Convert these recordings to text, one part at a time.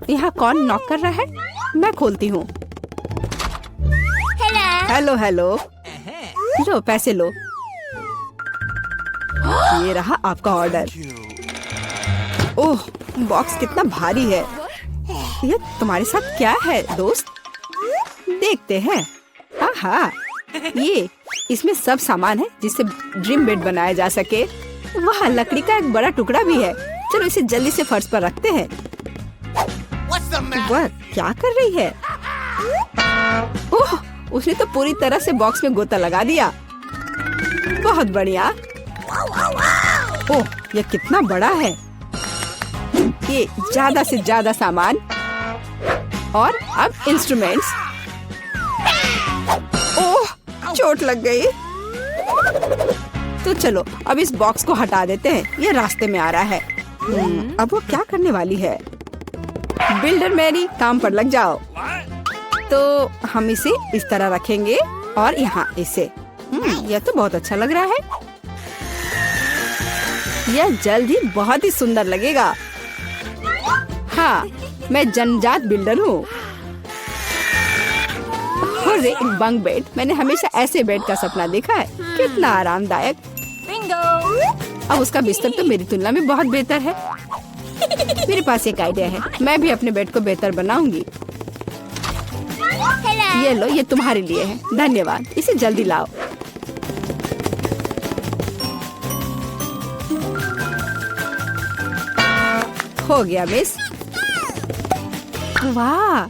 यहाँ कौन नॉक कर रहा है? मैं खोलती हूँ। Hello hello. लो पैसे लो। ये रहा आपका ऑर्डर। ओह, बॉक्स कितना भारी है। ये तुम्हारे साथ क्या है दोस्त? देखते हैं। आहा, ये इसमें सब सामान है जिससे ड्रीम बेड बनाया जा सके। वहाँ लकड़ी का एक बड़ा टुकड़ा भी है। चलो इसे जल्दी से फर्श पर रखते हैं। वह क्या कर रही है? ओह, उसने तो पूरी तरह से बॉक्स में गोता लगा दिया। बहुत बढ़िया। ओह, ये कितना बड़ा है। ये ज्यादा से ज्यादा सामान और अब इंस्ट्रूमेंट्स। ओह, चोट लग गई। तो चलो अब इस बॉक्स को हटा देते हैं। ये रास्ते में आ रहा है। अब वो क्या करने वाली है? बिल्डर मैरी, काम पर लग जाओ। तो हम इसे इस तरह रखेंगे और यहाँ इसे। यह तो बहुत अच्छा लग रहा है। यह जल्द ही बहुत ही सुंदर लगेगा। हाँ, मैं जन्मजात बिल्डर हूँ। अरे, एक बंक बेड। मैंने हमेशा ऐसे बेड का सपना देखा है। कितना आरामदायक। अब उसका बिस्तर तो मेरी तुलना में बहुत बेहतर है। मेरे पास एक आइडिया है। मैं भी अपने बेड को बेहतर बनाऊंगी। ये लो, ये तुम्हारे लिए है। धन्यवाद। इसे जल्दी लाओ। हो गया मिस। वाह,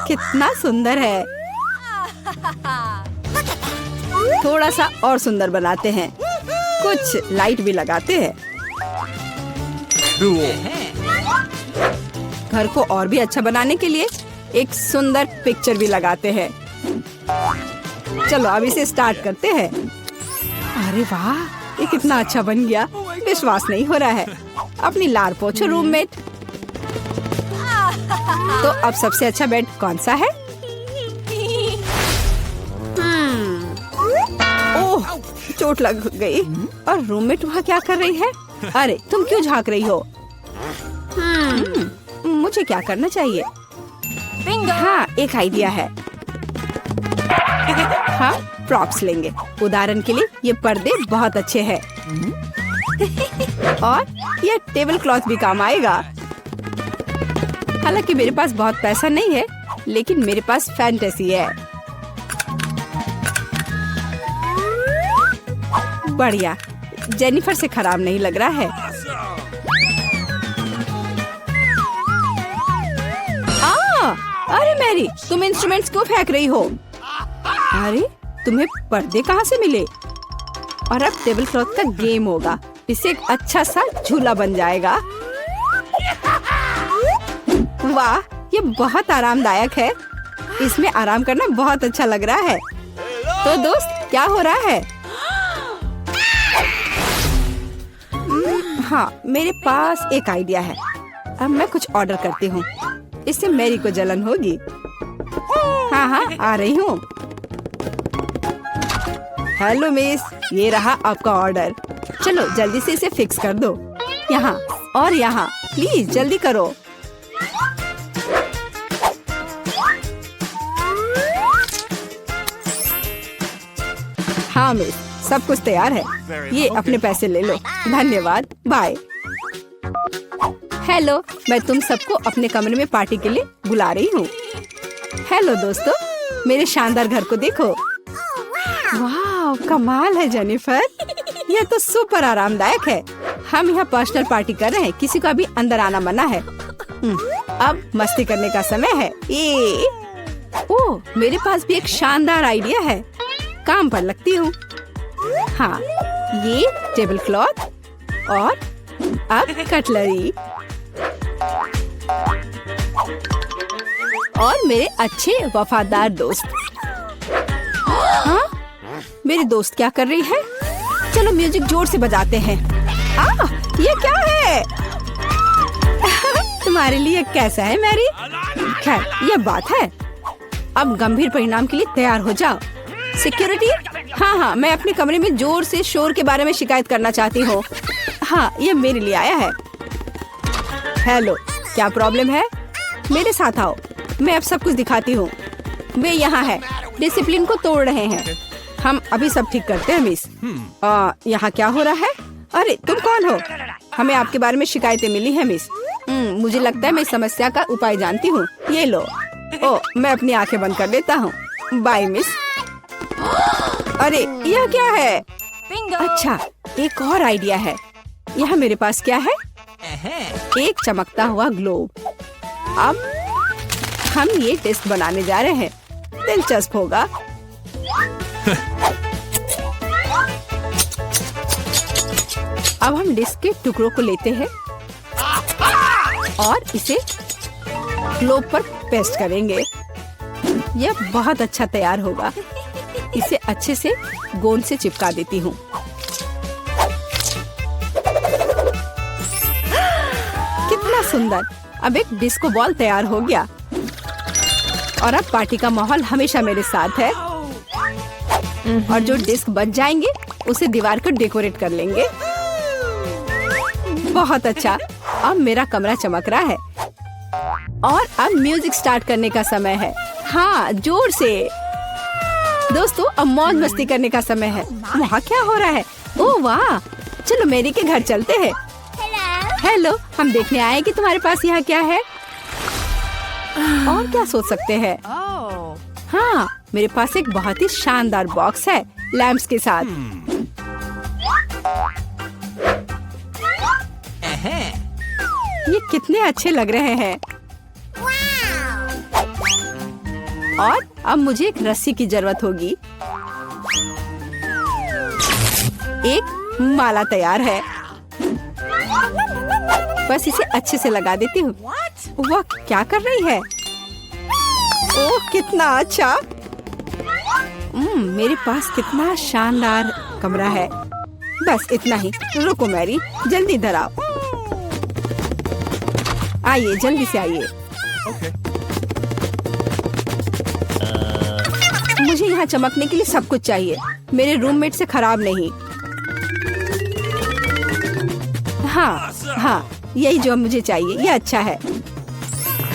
कितना सुंदर है। थोड़ा सा और सुंदर बनाते हैं। कुछ लाइट भी लगाते हैं। घर को और भी अच्छा बनाने के लिए एक सुंदर पिक्चर भी लगाते हैं। चलो अब इसे स्टार्ट करते हैं। अरे वाह, ये कितना अच्छा बन गया। विश्वास नहीं हो रहा है। अपनी लार पोछो रूममेट। तो अब सबसे अच्छा बेड कौन सा है? ओह, चोट लग गई। और रूममेट वहाँ क्या कर रही है? अरे, तुम क्यों झांक रही हो? मुझे क्या करना चाहिए? हाँ, एक आइडिया है। हाँ, प्रॉप्स लेंगे। उदाहरण के लिए ये पर्दे बहुत अच्छे हैं। और ये टेबल क्लॉथ भी काम आएगा। हालांकि मेरे पास बहुत पैसा नहीं है, लेकिन मेरे पास फैंटेसी है। बढ़िया, जेनिफर से खराब नहीं लग रहा है। अरे मैरी, तुम इंस्ट्रूमेंट्स क्यों फेंक रही हो? अरे, तुम्हें पर्दे कहाँ से मिले? और अब टेबल क्लॉथ का गेम होगा। इससे एक अच्छा सा झूला बन जाएगा। वाह, ये बहुत आरामदायक है। इसमें आराम करना बहुत अच्छा लग रहा है। तो दोस्त, क्या हो रहा है? हाँ, मेरे पास एक आइडिया है। अब मैं कुछ ऑर्डर करती हूँ। इससे मैरी को जलन होगी। हाँ हाँ, आ रही हूँ। हेलो मिस, ये रहा आपका ऑर्डर। चलो जल्दी से इसे फिक्स कर दो। यहाँ और यहाँ, प्लीज जल्दी करो। हाँ मिस, सब कुछ तैयार है। ये अपने पैसे ले लो। धन्यवाद, बाय। हेलो, मैं तुम सबको अपने कमरे में पार्टी के लिए बुला रही हूँ। हेलो दोस्तों, मेरे शानदार घर को देखो। वाह, कमाल है जेनिफर। यह तो सुपर आरामदायक है। हम यहाँ पर्सनल पार्टी कर रहे हैं। किसी का भी अंदर आना मना है। अब मस्ती करने का समय है। ये ओह, मेरे पास भी एक शानदार आइडिया है। काम पर लगती हूँ। हाँ, ये टेबल क्लॉथ और अब कटलरी और मेरे अच्छे वफादार दोस्त। हाँ, मेरी दोस्त क्या कर रही है? चलो म्यूजिक जोर से बजाते हैं। ये क्या है? तुम्हारे लिए कैसा है मैरी? खैर, ये बात है। अब गंभीर परिणाम के लिए तैयार हो जाओ। सिक्योरिटी, हाँ, मैं अपने कमरे में जोर से शोर के बारे में शिकायत करना चाहती हूँ। हाँ, ये मेरे लिए आया है। हेलो, क्या प्रॉब्लम है? मेरे साथ आओ, मैं अब सब कुछ दिखाती हूँ। वे यहाँ है, डिसिप्लिन को तोड़ रहे हैं। हम अभी सब ठीक करते हैं मिस। यहाँ क्या हो रहा है? अरे तुम कौन हो? हमें आपके बारे में शिकायतें मिली है मिस। मुझे लगता है मैं इस समस्या का उपाय जानती हूँ। ये लो। ओ, मैं अपनी आंखें बंद कर लेता हूँ। Bye miss. अरे यह क्या है? अच्छा, एक और आइडिया है। यहाँ मेरे पास क्या है? एक चमकता हुआ ग्लोब। अब हम ये डिस्क बनाने जा रहे हैं। दिलचस्प होगा। अब हम डिस्क के टुकड़ों को लेते हैं और इसे ग्लोब पर पेस्ट करेंगे। यह बहुत अच्छा तैयार होगा। इसे अच्छे से गोंद से चिपका देती हूँ। कितना सुंदर। अब एक डिस्को बॉल तैयार हो गया और अब पार्टी का माहौल हमेशा मेरे साथ है। और जो डिस्क बच जाएंगे उसे दीवार को डेकोरेट कर लेंगे। बहुत अच्छा। अब मेरा कमरा चमक रहा है और अब म्यूजिक स्टार्ट करने का समय है। हाँ, जोर से। दोस्तों, अब मौज मस्ती करने का समय है। वहाँ क्या हो रहा है? ओह वाह, चलो मेरी के घर चलते हैं। हेलो, हम देखने आए कि तुम्हारे पास यहाँ क्या है। और क्या सोच सकते हैं? हाँ, मेरे पास एक बहुत ही शानदार बॉक्स है लैंप्स के साथ। ये कितने अच्छे लग रहे हैं। और अब मुझे एक रस्सी की जरूरत होगी। एक माला तैयार है। बस इसे अच्छे से लगा देती हूँ। वह क्या कर रही है? ओह, कितना अच्छा। मेरे पास कितना शानदार कमरा है। बस इतना ही। रुको मैरी, जल्दी इधर आओ। आइए, जल्दी से आइए। मुझे यहाँ चमकने के लिए सब कुछ चाहिए। मेरे रूममेट से खराब नहीं। हाँ, यही जो मुझे चाहिए। ये अच्छा है।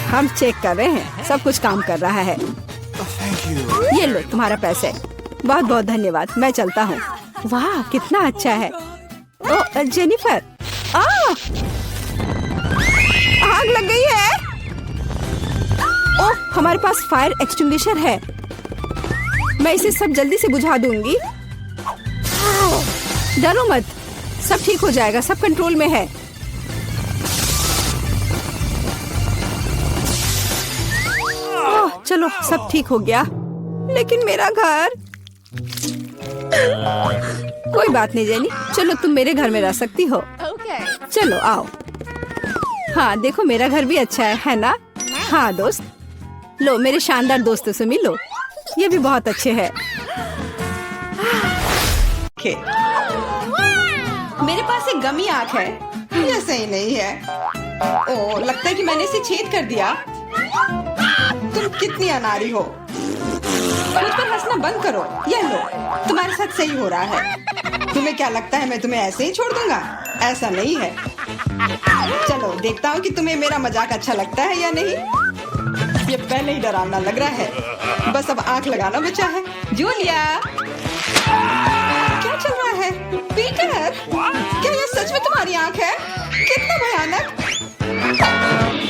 हम चेक कर रहे हैं, सब कुछ काम कर रहा है। ये लो तुम्हारा पैसे। बहुत बहुत धन्यवाद। मैं चलता हूँ। वाह, कितना अच्छा है। ओ जेनिफर, आग लग गई है। ओह, हमारे पास फायर एक्सटिंग्विशर है। मैं इसे सब जल्दी से बुझा दूंगी। डरो मत, सब ठीक हो जाएगा। सब कंट्रोल में है। ओह, चलो सब ठीक हो गया। लेकिन मेरा घर। कोई बात नहीं जेनी, चलो तुम मेरे घर में रह सकती हो। चलो आओ। हाँ, देखो मेरा घर भी अच्छा है ना? हाँ दोस्त, लो मेरे शानदार दोस्तों से मिलो। ये भी बहुत अच्छे हैं। मेरे पास एक गमी आँख है। यह सही नहीं है। ओह, लगता है कि मैंने इसे छेद कर दिया। तुम कितनी अनाड़ी हो। मुझ पर हंसना बंद करो। यह लो, तुम्हारे साथ सही हो रहा है। तुम्हें क्या लगता है मैं तुम्हें ऐसे ही छोड़ दूंगा? ऐसा नहीं है। चलो देखता हूँ कि तुम्हें मेरा मजाक अच्छा लगता है या नहीं। ये पहले ही डरावना लग रहा है। बस अब आंख लगाना बचा है। जूलिया, क्या चल रहा है? पीटर, क्या यह सच में तुम्हारी आंख है? कितना भयानक।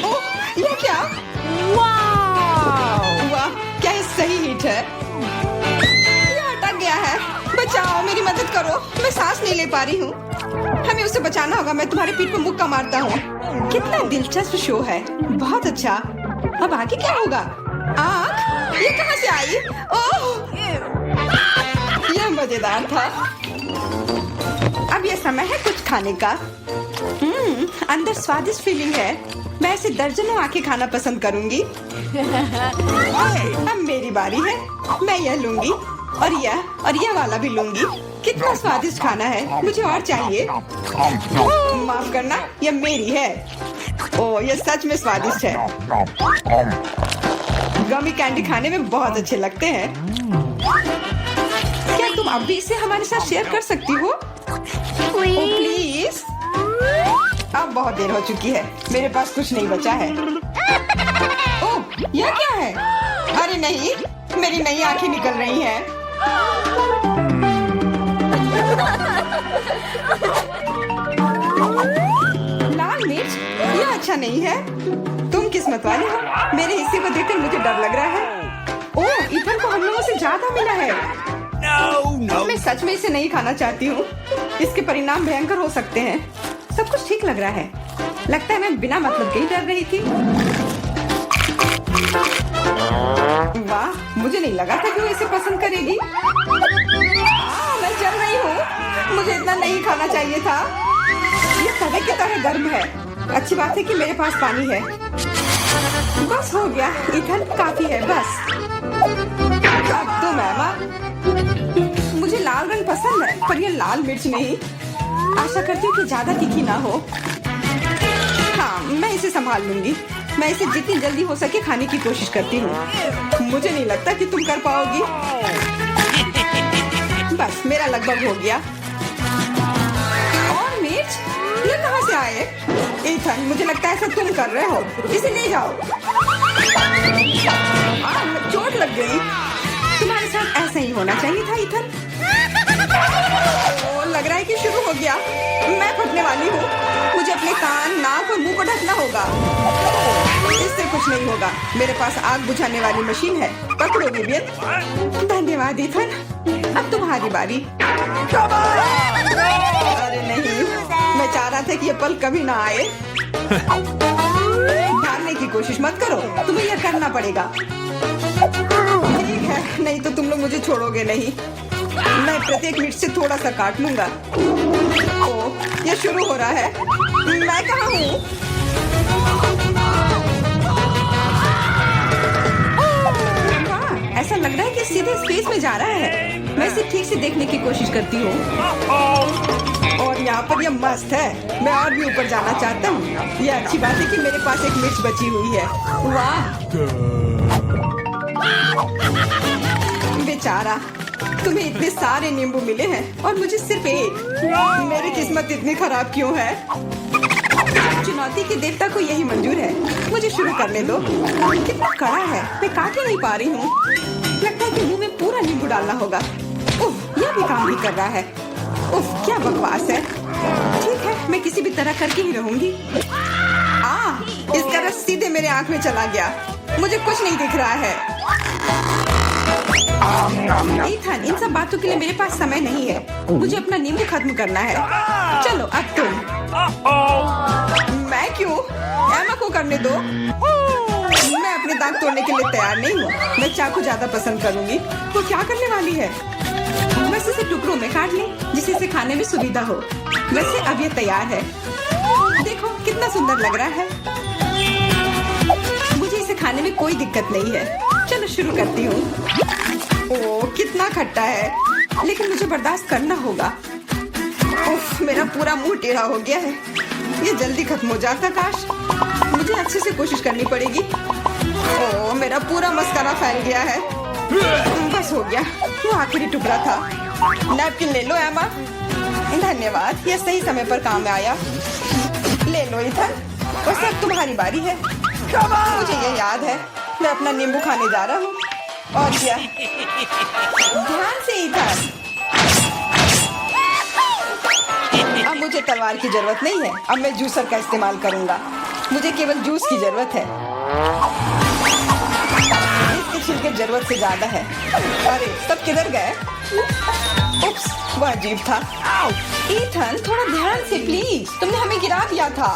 ओह, यह क्या? वाह, क्या ये सही हिट है? यह अटक गया है। बचाओ, मेरी मदद करो। मैं सांस नहीं ले पा रही हूँ। हमें उसे बचाना होगा। मैं तुम्हारे पीठ पर मुक्का मारता हूँ। कितना दिलचस्प शो है। बहुत अच्छा। अब आगे क्या होगा? आँख? ये कहाँ से आई? ओह, यह मजेदार था। अब यह समय है कुछ खाने का। अंदर स्वादिष्ट फीलिंग है। मैं ऐसे दर्जनों आंखें खाना पसंद करूंगी। अब मेरी बारी है। मैं यह लूंगी और यह वाला भी लूंगी। कितना स्वादिष्ट खाना है। मुझे और चाहिए। माफ करना, यह मेरी है। ओह, यह सच में स्वादिष्ट है। गमी कैंडी खाने में बहुत अच्छे लगते हैं। क्या तुम अब भी इसे हमारे साथ शेयर कर सकती हो? प्लीज। अब बहुत देर हो चुकी है, मेरे पास कुछ नहीं बचा है। ओह, यह क्या है? अरे नहीं, मेरी नई आंखें निकल रही हैं। लाल मिर्च, यह अच्छा नहीं है। तुम किस्मत वाले हो, मेरे हिस्से को देखकर मुझे डर लग रहा है। ओह, इथन को हम लोगों से ज्यादा मिला है। मैं सच में इसे नहीं खाना चाहती हूँ। इसके परिणाम भयंकर हो सकते हैं। सब कुछ ठीक लग रहा है। लगता है मैं बिना मतलब के ही डर रही थी। वाह, मुझे नहीं लगा था कि वो इसे पसंद करेगी। मैं जल रही हूँ। मुझे इतना नहीं खाना चाहिए था। ये तवे की तरह गर्म है। अच्छी बात है कि मेरे पास पानी है। बस हो गया, इथन काफी है बस। अब तो मैमा, मुझे लाल रंग पसंद है, पर ये लाल मिर्च नहीं। आशा करती हूँ कि ज्यादा तीखी ना हो। हाँ, मैं इसे संभाल लूंगी। मैं इसे जितनी जल्दी हो सके खाने की कोशिश करती हूँ। मुझे नहीं लगता कि तुम कर पाओगी। बस मेरा लगभग हो गया। और मिर्च, ये कहाँ से आए? इथन, मुझे लगता है ऐसा तुम कर रहे हो। इसे ले जाओ। चोट लग गई। तुम्हारे साथ ऐसा ही होना चाहिए था इथन। लग रहा है कि शुरू हो गया। मैं फटने वाली हूँ। मुझे अपने कान, नाक और मुंह को ढकना होगा। इससे कुछ नहीं होगा। मेरे पास आग बुझाने वाली मशीन है। पकड़ो विवियन। धन्यवाद इथन। अब तुम्हारी बारी। अरे नहीं, मैं चाह रहा था कि ये पल कभी ना आए। भागने की कोशिश मत करो, तुम्हें यह करना पड़ेगा। ठीक है, नहीं तो तुम लोग मुझे छोड़ोगे नहीं। मैं प्रत्येक मिनट से थोड़ा सा काट लूंगा। ओह, ये शुरू हो रहा है। मैं कहाँ हूँ? वाह, ऐसा लग रहा है कि सीधे स्पेस में जा रहा है। मैं इसे ठीक से देखने की कोशिश करती हूँ। और यहाँ पर यह मस्त है। मैं और भी ऊपर जाना चाहता हूँ। यह अच्छी बात है कि मेरे पास एक मिर्च बची हुई है। वाह, बेचारा, तुम्हें इतने सारे नींबू मिले हैं और मुझे सिर्फ एक। मेरी किस्मत इतनी खराब क्यों है? चुनौती के देवता को यही मंजूर है। मुझे शुरू करने दो। कितना कड़ा है, मैं काट ही नहीं पा रही हूँ। लगता है कि मुंह में पूरा नींबू डालना होगा। उफ, यह भी काम नहीं कर रहा है। उफ, क्या बकवास है। ठीक है, मैं किसी भी तरह करके ही रहूंगी। इसका रस सीधे मेरे आंख में चला गया। मुझे कुछ नहीं दिख रहा है। इथन, इन सब बातों के लिए मेरे पास समय नहीं है। मुझे अपना नींबू खत्म करना है। चलो अब तुम। मैं क्यों? एमा को करने दो। मैं अपने दांत तोड़ने के लिए तैयार नहीं हूँ। मैं चाकू ज्यादा पसंद करूंगी। वो क्या करने वाली है? बस इसे टुकड़ों में काट ले, जिससे इसे खाने में सुविधा हो। वैसे अब ये तैयार है। देखो कितना सुंदर लग रहा है। मुझे इसे खाने में कोई दिक्कत नहीं है। चलो शुरू करती हूँ। ओह, कितना खट्टा है, लेकिन मुझे बर्दाश्त करना होगा। उफ, मेरा पूरा मुंह टेढ़ा हो गया है। ये जल्दी खत्म हो जाता काश। मुझे अच्छे से कोशिश करनी पड़ेगी। ओह, मेरा पूरा मस्कारा फैल गया है। बस हो गया, वो आखिरी टुकड़ा था। नैपकिन ले लो एमा। धन्यवाद, ये सही समय पर काम आया। ले लो इथन, बस अब तुम्हारी बारी है। मुझे ये याद है, मैं अपना नींबू खाने जा रहा हूँ। और क्या? ध्यान से इथन। अब मुझे तलवार की जरूरत नहीं है। अब मैं जूसर का इस्तेमाल करूंगा। मुझे केवल जूस की जरूरत है। इसके छिलके जरूरत से ज्यादा है। अरे, सब किधर गए? उप्स, वह अजीब था। इथन, थोड़ा ध्यान से प्लीज। तुमने हमें गिरा दिया था।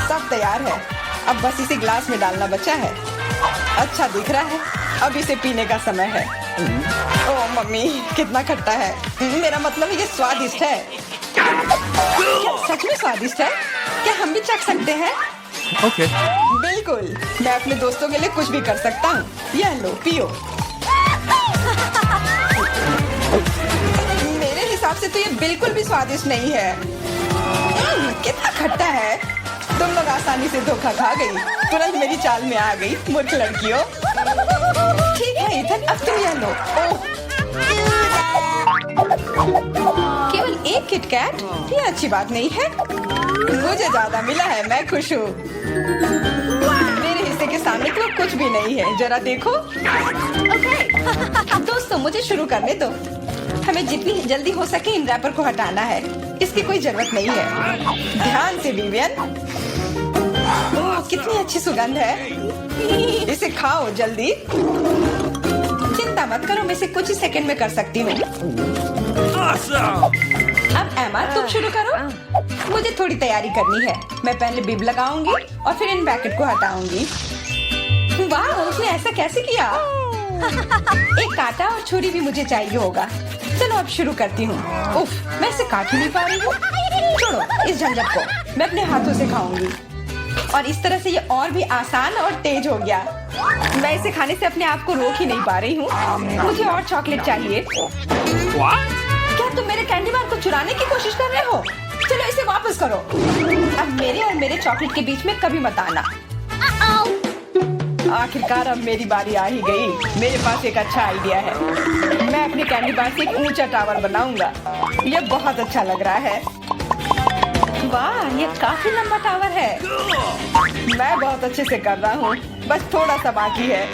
सब तैयार है। अब बस इसे ग्लास में डालना बचा है। अच्छा दिख रहा है। अब इसे पीने का समय है। ओह मम्मी, कितना खट्टा है। मेरा मतलब ये स्वादिष्ट है। क्या सच में स्वादिष्ट है? क्या हम भी चख सकते हैं? Okay. बिल्कुल, मैं अपने दोस्तों के लिए कुछ भी कर सकता हूँ। यह लो, पियो। मेरे हिसाब से तो ये बिल्कुल भी स्वादिष्ट नहीं है। कितना खट्टा है। तुम लोग आसानी से धोखा खा गई। तुरंत मेरी चाल में आ गई, मूर्ख लड़कियों। ठीक है इथन, अब तुम यह लो। ओह, केवल एक किटकैट, ये अच्छी बात नहीं है। मुझे ज्यादा मिला है, मैं खुश हूँ। मेरे हिस्से के सामने तो कुछ भी नहीं है, जरा देखो। दोस्तों मुझे शुरू करने दो। हमें जितनी जल्दी हो सके इन रैपर को हटाना है, इसकी कोई जरूरत नहीं है। ध्यान से विवियन। ओह कितनी अच्छी सुगंध है, इसे खाओ जल्दी। चिंता मत करो, मैं इसे कुछ ही सेकंड में कर सकती हूँ। अब एमा तुम शुरू करो। मुझे थोड़ी तैयारी करनी है। मैं पहले बिब लगाऊंगी और फिर इन पैकेट को हटाऊंगी। वाह उसने ऐसा कैसे किया? एक कांटा और छुरी भी मुझे चाहिए होगा। चलो अब शुरू करती हूँ। उफ, मैं इसे काट ही नहीं पा रही हूँ। छोड़ो इस झंझट को, मैं अपने हाथों से खाऊंगी। और इस तरह से ये और भी आसान और तेज हो गया। मैं इसे खाने से अपने आप को रोक ही नहीं पा रही हूँ। मुझे और चॉकलेट चाहिए। क्या तुम मेरे कैंडी बार को चुराने की कोशिश कर रहे हो? चलो इसे वापस करो। अब मेरे और मेरे चॉकलेट के बीच में कभी मत आना। आखिरकार अब मेरी बारी आ ही गई। मेरे पास एक अच्छा आइडिया है। मैं अपने कैंडी बार से एक ऊंचा टावर बनाऊंगा। ये बहुत अच्छा लग रहा है। वाह ये काफी लंबा टावर है। मैं बहुत अच्छे से कर रहा हूँ, बस थोड़ा सा बाकी है।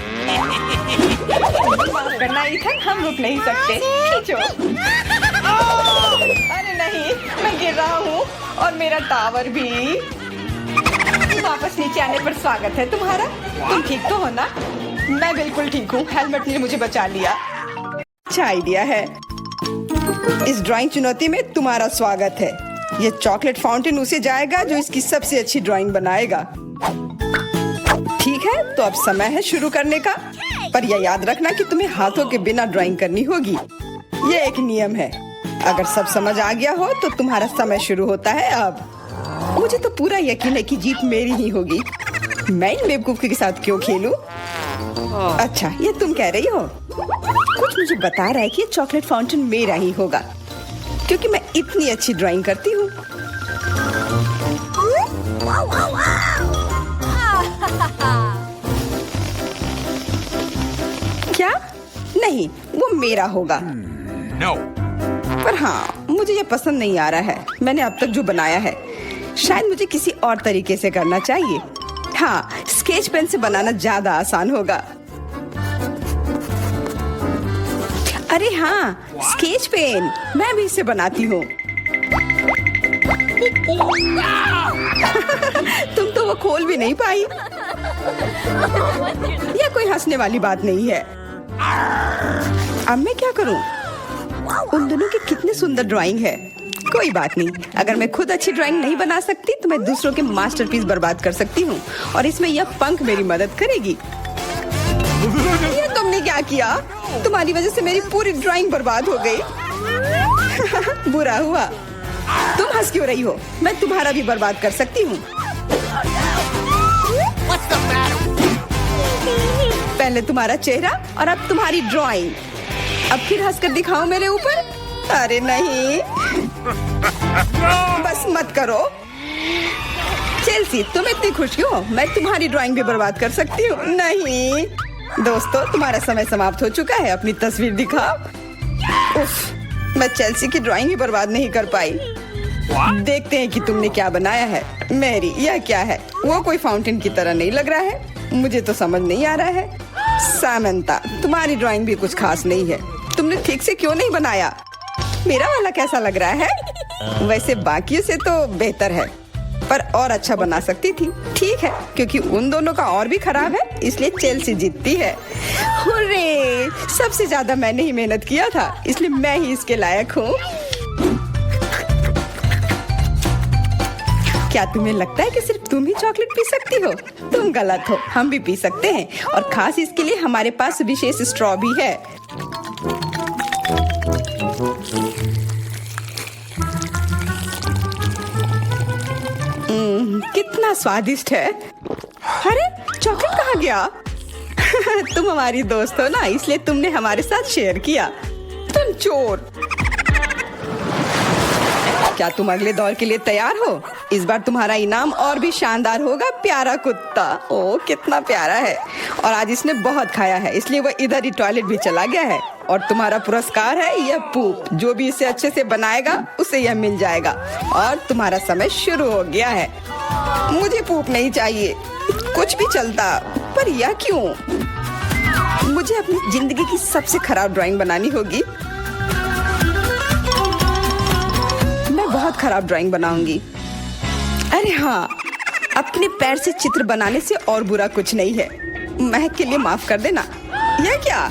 माफ करना इथन, हम रुक नहीं सकते। खींचो। अरे नहीं, मैं गिर रहा हूँ और मेरा टावर भी। वापस नीचे आने पर स्वागत है तुम्हारा। तुम ठीक तो हो ना? मैं बिल्कुल ठीक हूँ, हेलमेट ने मुझे बचा लिया। अच्छा आइडिया है। इस ड्राइंग चुनौती में तुम्हारा स्वागत है। ये चॉकलेट फाउंटेन उसे जाएगा जो इसकी सबसे अच्छी ड्राइंग बनाएगा। ठीक है, तो अब समय है शुरू करने का। पर यह याद रखना कि तुम्हें हाथों के बिना ड्राइंग करनी होगी। ये एक नियम है। अगर सब समझ आ गया हो तो तुम्हारा समय शुरू होता है अब। मुझे तो पूरा यकीन है कि जीत मेरी ही होगी। मैं इन बेवकूफ के साथ क्यों खेलूं? अच्छा ये तुम कह रही हो। कुछ मुझे बता रहा है कि ये चॉकलेट फाउंटेन मेरा ही होगा, क्योंकि मैं इतनी अच्छी ड्राइंग करती हूँ। क्या? नहीं, वो मेरा होगा। No. पर हाँ, मुझे ये पसंद नहीं आ रहा है। मैंने अब तक जो बनाया है, शायद मुझे किसी और तरीके से करना चाहिए। हाँ, स्केच पेन से बनाना ज्यादा आसान होगा। अरे हाँ, स्केच पेन, मैं भी इसे बनाती हूँ। तुम तो वो खोल भी नहीं पाई। यह कोई हंसने वाली बात नहीं है। अब मैं क्या करूँ? उन दोनों की कितनी सुंदर ड्राइंग है। कोई बात नहीं, अगर मैं खुद अच्छी ड्राइंग नहीं बना सकती तो मैं दूसरों के मास्टरपीस बर्बाद कर सकती हूँ, और इसमें यह पंख मेरी मदद करेगी। ये तुमने क्या किया? तुम्हारी वजह से मेरी पूरी ड्राइंग बर्बाद हो गई। बुरा हुआ। तुम हंस क्यों रही हो? मैं तुम्हारा भी बर्बाद कर सकती हूँ। पहले तुम्हारा चेहरा और अब तुम्हारी ड्राइंग। अब फिर हंसकर दिखाओ मेरे ऊपर। अरे नहीं, बस मत करो। चेल्सी, तुम इतनी खुश क्यों हो? मैं तुम्हारी ड्राइंग भी बर्बाद कर सकती हूँ। नहीं दोस्तों, तुम्हारा समय समाप्त हो चुका है। अपनी तस्वीर दिखाओ। उफ, मैं चेल्सी की ड्राइंग ही बर्बाद नहीं कर पाई। देखते हैं कि तुमने क्या बनाया है। मैरी, यह क्या है? वो कोई फाउंटेन की तरह नहीं लग रहा है। मुझे तो समझ नहीं आ रहा है। सामंता, तुम्हारी ड्राइंग भी कुछ खास नहीं है। तुमने ठीक से क्यों नहीं बनाया? मेरा वाला कैसा लग रहा है? वैसे बाकियों से तो बेहतर है, पर और अच्छा बना सकती थी। ठीक है, क्योंकि उन दोनों का और भी खराब है, इसलिए चेल्सी जीतती है। हुर्रे! सबसे ज्यादा मैंने ही मेहनत किया था, इसलिए मैं ही इसके लायक हूँ। क्या तुम्हें लगता है कि सिर्फ तुम ही चॉकलेट पी सकती हो? तुम गलत हो, हम भी पी सकते हैं, और खास इसके लिए हमारे पास विशेष स्ट्रॉ भी है। कितना स्वादिष्ट है। अरे चॉकलेट कहाँ गया? तुम हमारी दोस्त हो ना, इसलिए तुमने हमारे साथ शेयर किया। तुम चोर। क्या तुम अगले दौर के लिए तैयार हो? इस बार तुम्हारा इनाम और भी शानदार होगा। प्यारा कुत्ता, ओ कितना प्यारा है, और आज इसने बहुत खाया है, इसलिए वह इधर ही टॉयलेट भी चला गया है। और तुम्हारा पुरस्कार है यह पूप। जो भी इसे अच्छे से बनाएगा उसे यह मिल जाएगा। और तुम्हारा समय शुरू हो गया है। मुझे पूप नहीं चाहिए, कुछ भी चलता, पर यह क्यों? मुझे अपनी जिंदगी की सबसे खराब ड्राइंग बनानी होगी। मैं बहुत खराब ड्राइंग बनाऊंगी। अरे हाँ, अपने पैर से चित्र बनाने से और बुरा कुछ नहीं है। महक के लिए माफ कर देना। यह क्या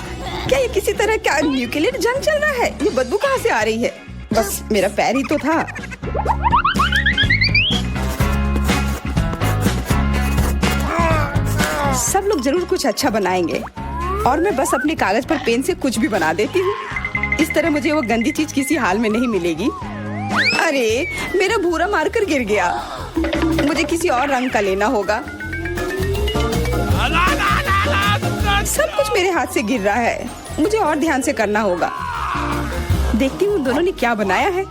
ये किसी तरह का न्यूक्लियर जंग चल रहा है? ये बदबू कहाँ से आ रही है? बस मेरा पैर ही तो था। सब लोग जरूर कुछ अच्छा बनाएंगे और मैं बस अपने कागज पर पेन से कुछ भी बना देती हूँ। इस तरह मुझे वो गंदी चीज किसी हाल में नहीं मिलेगी। अरे, मेरा भूरा मार्कर गिर गया। मुझे किसी और रंग का लेना होगा। सब कुछ मेरे हाथ से गिर रहा है। मुझे और ध्यान से करना होगा। देखती हूँ दोनों ने क्या बनाया है।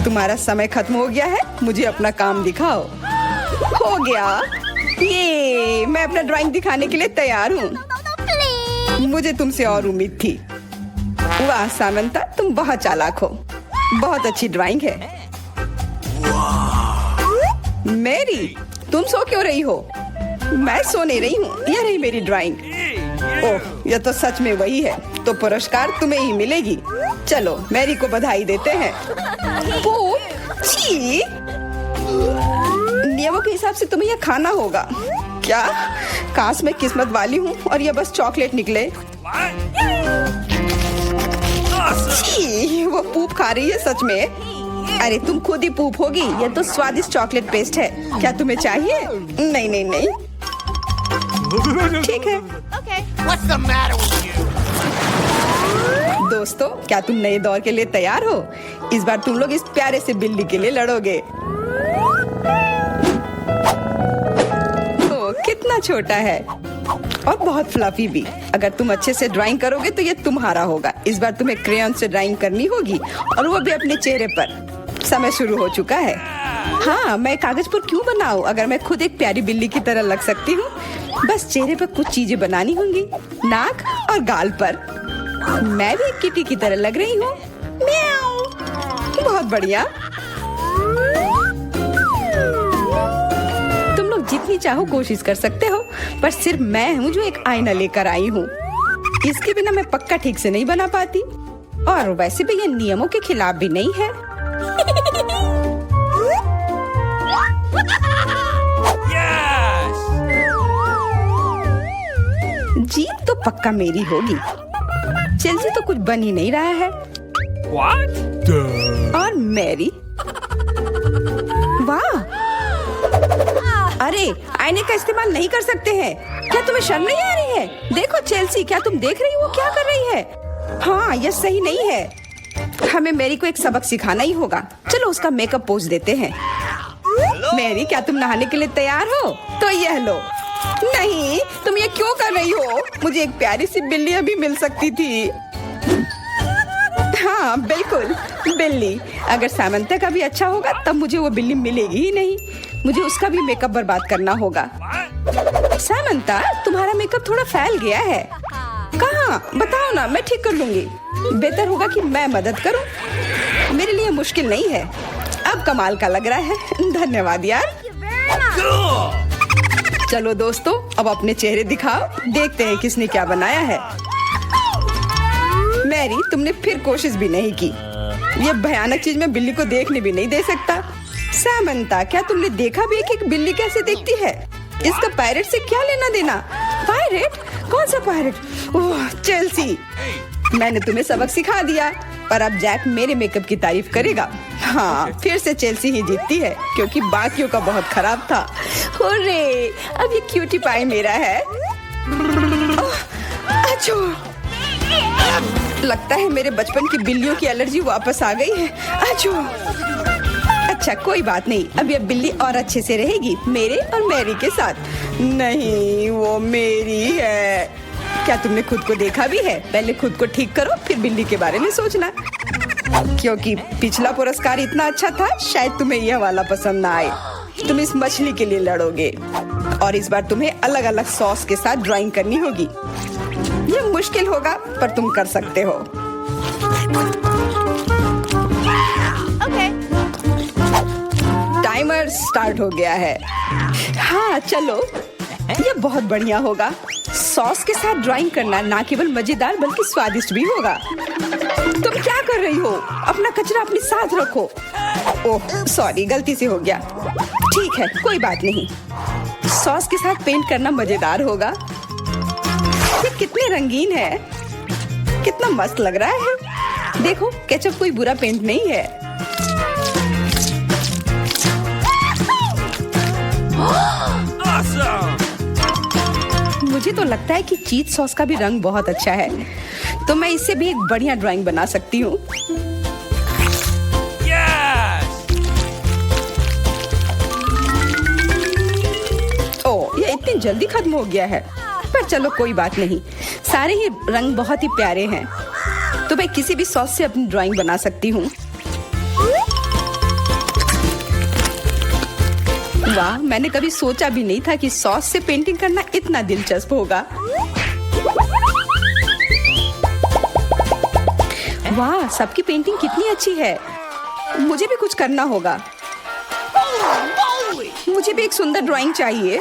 तुम्हारा समय खत्म हो गया है। मुझे अपना काम दिखाओ। हो गया। ये मैं अपना ड्राइंग दिखाने के लिए तैयार हूँ। मुझे तुमसे और उम्मीद थी। वाह सामंता, तुम बहुत चालाक हो। बहुत अच्छी ड्राइंग है। मेरी, तुम सो क्यों रही हो? मैं सो नहीं रही हूँ। यह रही मेरी ड्राइंग। ओह, यह तो सच में वही है। तो पुरस्कार तुम्हें ही मिलेगी। चलो मैरी को बधाई देते हैं। छी, नियमों के हिसाब से तुम्हें यह खाना होगा। क्या? काश मैं किस्मत वाली हूँ और यह बस चॉकलेट निकले। छी, वो पूप खा रही है सच में। अरे तुम खुद ही पूप होगी। यह तो स्वादिष्ट चॉकलेट पेस्ट है। क्या तुम्हें चाहिए? नहीं नहीं नहीं। ठीक है। What's the matter with you? दोस्तों, क्या तुम नए दौर के लिए तैयार हो? इस बार तुम लोग इस प्यारे से बिल्ली के लिए लड़ोगे। ओ, कितना छोटा है और बहुत फ्लफी भी। अगर तुम अच्छे से ड्राइंग करोगे तो ये तुम्हारा होगा। इस बार तुम्हें क्रेयॉन से ड्राइंग करनी होगी और वो भी अपने चेहरे पर। समय शुरू हो चुका है। हाँ, मैं कागज पर क्यों बनाऊं अगर मैं खुद एक प्यारी बिल्ली की तरह लग सकती हूँ। बस चेहरे पर कुछ चीजें बनानी होंगी, नाक और गाल पर। मैं भी एक किटी की तरह लग रही हूँ। म्याऊ। बहुत बढ़िया। तुम लोग जितनी चाहो कोशिश कर सकते हो, पर सिर्फ मैं हूँ जो एक आईना लेकर आई हूँ। इसके बिना मैं पक्का ठीक से नहीं बना पाती। और वैसे भी ये नियमों के खिलाफ भी नहीं है। जीत तो पक्का मेरी होगी। चेल्सी तो कुछ बन ही नहीं रहा है। What? और मैरी, वाह! अरे, आईने का इस्तेमाल नहीं कर सकते हैं। क्या तुम्हें शर्म नहीं आ रही है? देखो चेल्सी, क्या तुम देख रही हो वो क्या कर रही है? हाँ, यह सही नहीं है। हमें मैरी को एक सबक सिखाना ही होगा। चलो उसका मेकअप पोज देते हैं। मैरी, क्या तुम नहाने के लिए तैयार हो? तो यह लो। नहीं, तुम ये क्यों कर रही हो? मुझे एक प्यारी सी बिल्ली अभी मिल सकती थी। हाँ बिल्कुल, बिल्ली। अगर सामंता का भी अच्छा होगा तब मुझे वो बिल्ली मिलेगी ही नहीं। मुझे उसका भी मेकअप बर्बाद करना होगा। सामंता, तुम्हारा मेकअप थोड़ा फैल गया है। कहाँ? बताओ ना, मैं ठीक कर लूंगी। बेहतर होगा कि मैं मदद करूं। मेरे लिए मुश्किल नहीं है। अब कमाल का लग रहा है। धन्यवाद यार। चलो दोस्तों, अब अपने चेहरे दिखाओ। देखते हैं किसने क्या बनाया है। मैरी, तुमने फिर कोशिश भी नहीं की। ये भयानक चीज मैं बिल्ली को देखने भी नहीं दे सकता। सामंता, क्या तुमने देखा भी है कि एक बिल्ली कैसे दिखती है? इसका पायरेट से क्या लेना देना? पायरेट? कौन सा पायरेट? ओह चेल्सी, मैंने तुम्हें सबक सिखा दिया, पर अब जैक मेरे मेकअप की तारीफ करेगा। हाँ, फिर से चेल्सी ही जीतती है क्योंकि बाकियों का बहुत खराब था। हुर्रे, अब ये क्यूटी पाई मेरा है। अच्छा, लगता है मेरे बचपन की बिल्लियों की एलर्जी वापस आ गई है। अच्छा, कोई बात नहीं। अब ये बिल्ली और अच्छे से रहेगी मेरे और मैरी के साथ। नहीं, वो मेरी है। क्या तुमने खुद को देखा भी है? पहले खुद को ठीक करो, फिर बिल्ली के बारे में सोचना। क्योंकि पिछला पुरस्कार इतना अच्छा था, शायद तुम्हें यह वाला पसंद ना आए। तुम इस मछली के लिए लड़ोगे। और इस बार तुम्हें अलग अलग सॉस के साथ ड्राइंग करनी होगी। ये मुश्किल होगा पर तुम कर सकते हो। टाइमर स्टार्ट हो गया है। हाँ चलो, ये बहुत बढ़िया होगा। सॉस के साथ ड्राइंग करना ना केवल मजेदार बल्कि स्वादिष्ट भी होगा। तुम क्या कर रही हो? अपना कचरा अपने साथ रखो। ओह सॉरी, गलती से हो गया। ठीक है, कोई बात नहीं। सॉस के साथ पेंट करना मजेदार होगा। ये कितने रंगीन है, कितना मस्त लग रहा है। देखो, केचप कोई बुरा पेंट नहीं है। Awesome! मुझे तो लगता है कि चीज सॉस का भी रंग बहुत अच्छा है, तो मैं इससे भी एक बढ़िया ड्राइंग बना सकती हूँ। Yes! ओह, ये इतनी जल्दी खत्म हो गया है। पर चलो कोई बात नहीं, सारे ही रंग बहुत ही प्यारे हैं, तो मैं किसी भी सॉस से अपनी ड्राइंग बना सकती हूँ। वाह, मैंने कभी सोचा भी नहीं था कि सॉस से पेंटिंग करना इतना दिलचस्प होगा। वाह, सबकी पेंटिंग कितनी अच्छी है। मुझे भी कुछ करना होगा। मुझे भी एक सुंदर ड्राइंग चाहिए।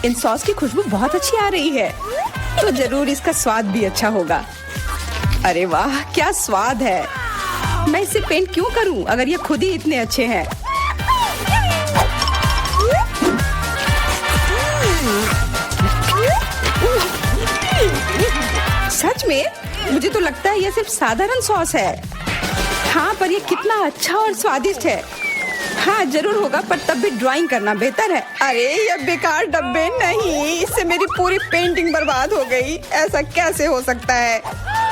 इन सॉस की खुशबू बहुत अच्छी आ रही है, तो जरूर इसका स्वाद भी अच्छा होगा। अरे वाह, क्या स्वाद है। मैं इसे पेंट क्यों करूं अगर ये खुद ही इतने अच्छे हैं। सच में मुझे तो लगता है ये सिर्फ साधारण सॉस है। हाँ, पर ये कितना अच्छा और स्वादिष्ट है। हाँ जरूर होगा, पर तब भी ड्राइंग करना बेहतर है। अरे ये बेकार डब्बे नहीं, इससे मेरी पूरी पेंटिंग बर्बाद हो गई। ऐसा कैसे हो सकता है?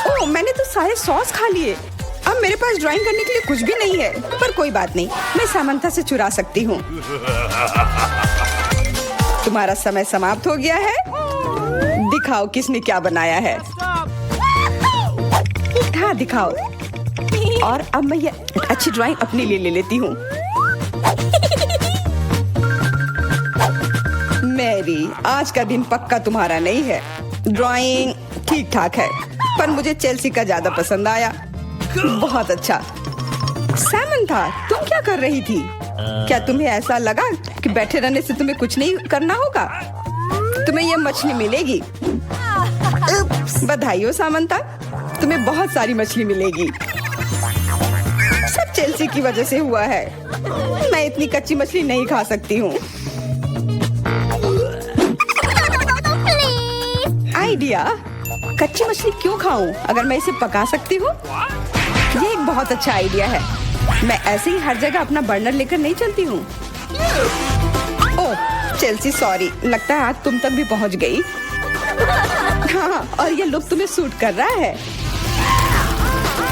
ओह, मैंने तो सारे सॉस खा लिए। अब मेरे पास ड्राइंग करने के लिए कुछ भी नहीं है। पर कोई बात नहीं, मैं सामंथा से चुरा सकती हूँ। तुम्हारा समय समाप्त हो गया है। दिखाओ किसने क्या बनाया है। हाँ दिखाओ। और अब मैं ये अच्छी ड्राइंग अपने लिए ले लेती हूँ। मैरी, आज का दिन पक्का तुम्हारा नहीं है। ड्राइंग ठीक ठाक है, पर मुझे चेल्सी का ज्यादा पसंद आया। बहुत अच्छा। सैमंथा, तुम क्या कर रही थी? क्या तुम्हें ऐसा लगा कि बैठे रहने से तुम्हें कुछ नहीं करना होगा? तुम्हें ये मछली मिलेगी। बधाई हो सामंथा, तुम्हें बहुत सारी मछली मिलेगी। सब चेल्सी की वजह से हुआ है। मैं इतनी कच्ची मछली नहीं खा सकती हूँ। आइडिया, कच्ची मछली क्यों खाऊं अगर मैं इसे पका सकती हूँ? ये एक बहुत अच्छा आइडिया है। मैं ऐसे ही हर जगह अपना बर्नर लेकर नहीं चलती हूँ। ओह चेल्सी, सॉरी, लगता है आज तुम तक भी पहुँच गई। हाँ, और ये लुक तुम्हें सूट कर रहा है।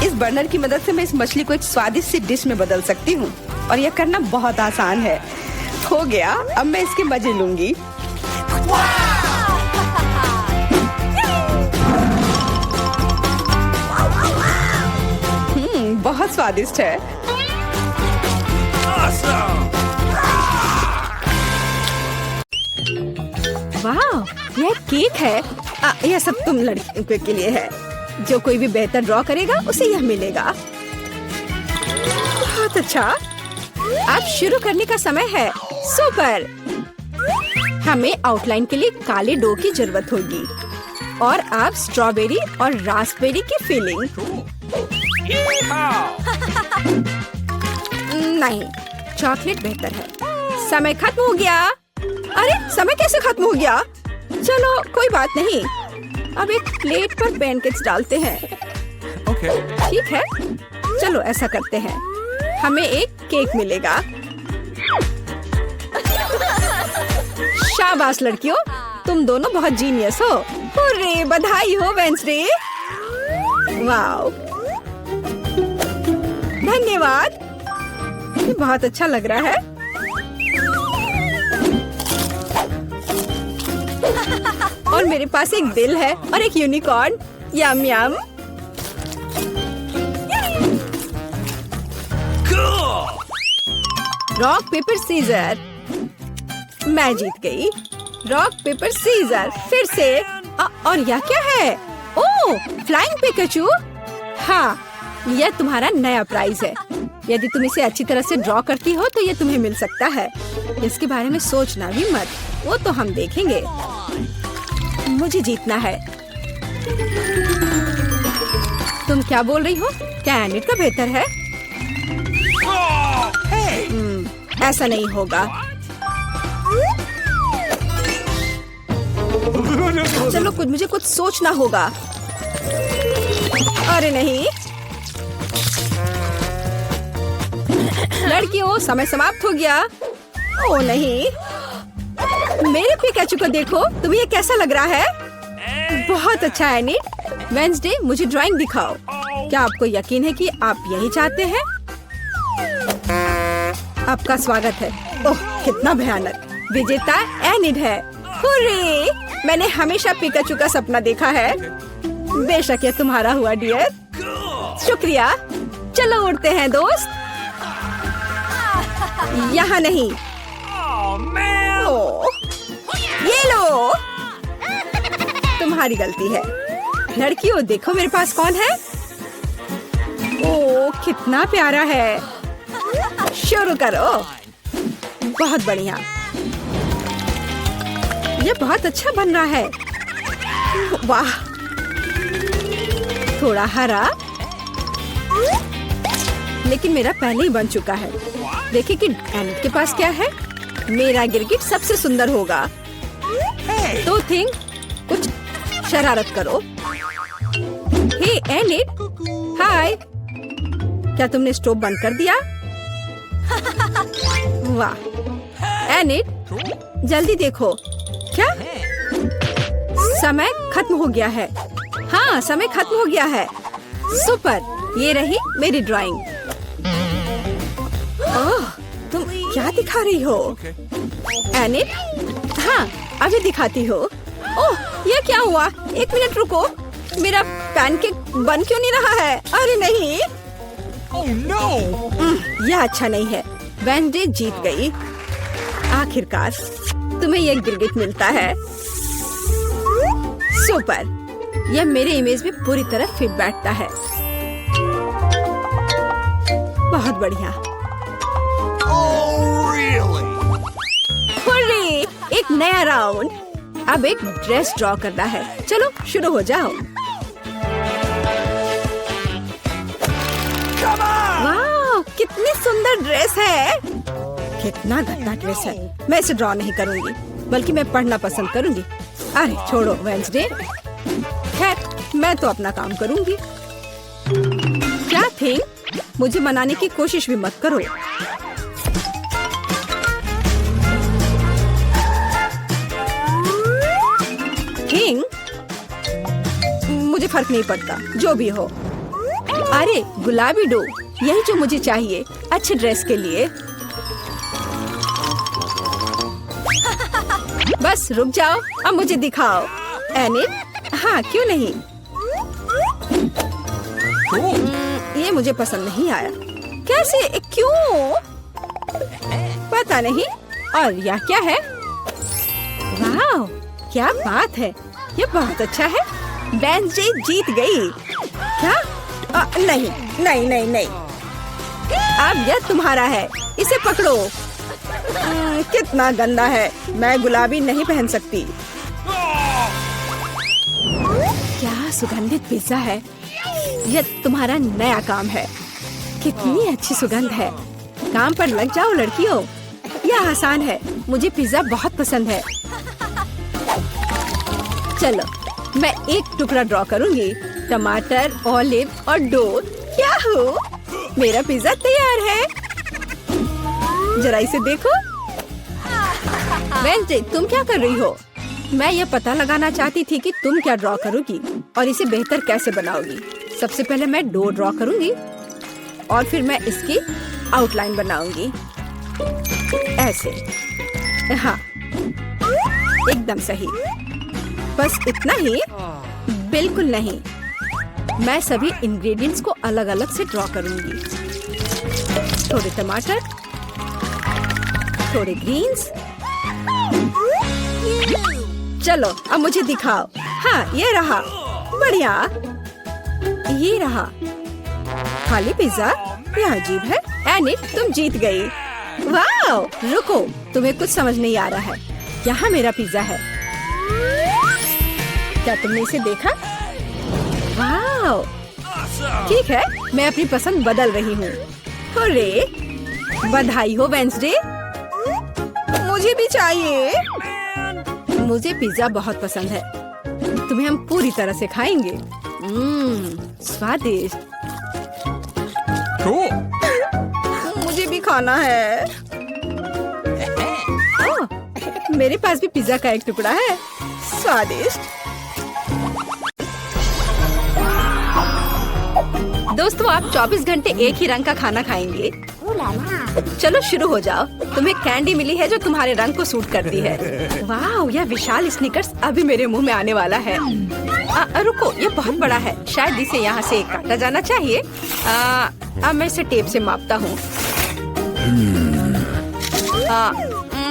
इस बर्नर की मदद से मैं इस मछली को एक स्वादिष्ट सी डिश में बदल सकती हूँ, और यह करना बहुत आसान है। हो गया, अब मैं इसके मजे लूंगी। बहुत स्वादिष्ट है। Awesome! वाह, यह केक है। यह सब तुम लड़कियों के लिए है। जो कोई भी बेहतर ड्रॉ करेगा उसे यह मिलेगा। बहुत अच्छा। अब शुरू करने का समय है। सुपर। हमें आउटलाइन के लिए काले डो की जरूरत होगी, और अब स्ट्रॉबेरी और रास्पबेरी की फिलिंग। नहीं, चॉकलेट बेहतर है। समय खत्म हो गया। अरे समय कैसे खत्म हो गया? चलो कोई बात नहीं, अब एक प्लेट पर पैनकेक्स डालते हैं। Okay. ठीक है, चलो ऐसा करते हैं। हमें एक केक मिलेगा। शाबाश लड़कियों, तुम दोनों बहुत जीनियस हो। हुर्रे, बधाई हो वेंसडे। वाओ, धन्यवाद। ये बहुत अच्छा लग रहा है। और मेरे पास एक दिल है और एक unicorn. Yum yum. Rock paper scissor. मैं जीत गई। Rock paper scissor. फिर से। और यह क्या है? Oh, flying Pikachu. हाँ, यह तुम्हारा नया प्राइज है। यदि तुम इसे अच्छी तरह से ड्रॉ करती हो तो ये तुम्हें मिल सकता है। इसके बारे में सोचना भी मत, वो तो हम देखेंगे। मुझे जीतना है। तुम क्या बोल रही हो? क्या एनिट का बेहतर है? ऐसा नहीं होगा। चलो मुझे कुछ सोचना होगा। अरे नहीं, लड़कियों, समय समाप्त हो गया। ओ नहीं, मेरे पिकाचू को देखो। तुम्हें ये कैसा लग रहा है? बहुत अच्छा है एनिट। वेंसडे, मुझे ड्राइंग दिखाओ। क्या आपको यकीन है कि आप यही चाहते हैं? आपका स्वागत है। ओह, कितना भयानक। विजेता एनिट है। हुर्रे! मैंने हमेशा पिकाचू का सपना देखा है। बेशक ये तुम्हारा हुआ डियर। शुक्रिया। चलो उड़ते हैं दोस्त। यहाँ नहीं। ओह, ये लो। तुम्हारी गलती है। लड़कियों, देखो मेरे पास कौन है। ओह, कितना प्यारा है। शुरू करो। बहुत बढ़िया। ये बहुत अच्छा बन रहा है। वाह, थोड़ा हरा, लेकिन मेरा पहले ही बन चुका है। देखिए कि एनिट के पास क्या है। मेरा गिरगिट सबसे सुंदर होगा। तो थिंक, कुछ शरारत करो। हे एनिट, हाय। क्या तुमने स्टोव बंद कर दिया? वाह एनिट, जल्दी देखो। क्या समय खत्म हो गया है? हाँ, समय खत्म हो गया है। सुपर, ये रही मेरी ड्राइंग। ओह, तुम क्या दिखा रही हो एनिट? हाँ, अभी दिखाती हो। ओह, ये क्या हुआ? एक मिनट रुको। मेरा पैनकेक बन क्यों नहीं रहा है? अरे नहीं। Oh no! यह अच्छा नहीं है। वेंसडे जीत गई। आखिरकार तुम्हें यह गिरगिट मिलता है। सुपर, यह मेरे इमेज में पूरी तरह फिट बैठता है। बहुत बढ़िया। Oh really? हुर्रे! एक नया राउंड। अब एक ड्रेस ड्रॉ करना है। चलो शुरू हो जाओ। वाह, कितनी सुंदर ड्रेस है। कितना गंदा ड्रेस है। मैं इसे ड्रॉ नहीं करूंगी, बल्कि मैं पढ़ना पसंद करूंगी। अरे छोड़ो वेंसडे। खैर, मैं तो अपना काम करूंगी। क्या थिंक, मुझे मनाने की कोशिश भी मत करो। थिंक, मुझे फर्क नहीं पड़ता, जो भी हो। अरे गुलाबी डो, यही जो मुझे चाहिए अच्छे ड्रेस के लिए। बस रुक जाओ, अब मुझे दिखाओ एनिट। हाँ, क्यों नहीं। ये मुझे पसंद नहीं आया। कैसे? क्यों? पता नहीं। और यह क्या है? वाह, क्या बात है। ये बहुत अच्छा है। वेंसडे जीत गई। क्या? नहीं नहीं नहीं नहीं। अब यह तुम्हारा है। इसे पकड़ो। कितना गंदा है। मैं गुलाबी नहीं पहन सकती। क्या सुगंधित पिज्जा है। यह तुम्हारा नया काम है। कितनी अच्छी सुगंध है। काम पर लग जाओ लड़कियों। यह आसान है। मुझे पिज्जा बहुत पसंद है। चलो, मैं एक टुकड़ा ड्रॉ करूंगी। टमाटर, ऑलिव और डो। क्या हो? मेरा पिज्जा तैयार है। जरा इसे देखो। वेंसडे, तुम क्या कर रही हो? मैं ये पता लगाना चाहती थी कि तुम क्या ड्रॉ करोगी और इसे बेहतर कैसे बनाओगी। सबसे पहले मैं डो ड्रॉ करूंगी और फिर मैं इसकी आउटलाइन बनाऊंगी। ऐसे। हाँ, एकदम सही। बस इतना ही? बिल्कुल नहीं। मैं सभी इंग्रेडिएंट्स को अलग अलग से ड्रॉ करूंगी। थोड़े टमाटर, थोड़े ग्रीन्स। चलो अब मुझे दिखाओ। हाँ ये रहा, बढ़िया। ये रहा खाली पिज्जा, यह अजीब है। एनी तुम जीत गई। वाओ रुको, तुम्हें कुछ समझ नहीं आ रहा है। यहाँ मेरा पिज्जा है, क्या तुमने इसे देखा? वाओ ठीक है, मैं अपनी पसंद बदल रही हूँ। अरे बधाई हो वेंसडे। मुझे भी चाहिए। मुझे पिज्जा बहुत पसंद है, तुम्हें हम पूरी तरह से खाएंगे। स्वादिष्ट। Cool. मुझे भी खाना है। ओह, मेरे पास भी पिज्जा का एक टुकड़ा है। स्वादिष्ट। दोस्तों आप 24 घंटे एक ही रंग का खाना खाएंगे? चलो शुरू हो जाओ। तुम्हें कैंडी मिली है जो तुम्हारे रंग को सूट करती है। वाह यह विशाल स्निकर्स अभी मेरे मुंह में आने वाला है। रुको, ये बहुत बड़ा है, शायद इसे यहाँ से काटा जाना चाहिए। अब मैं इसे टेप से मापता हूँ।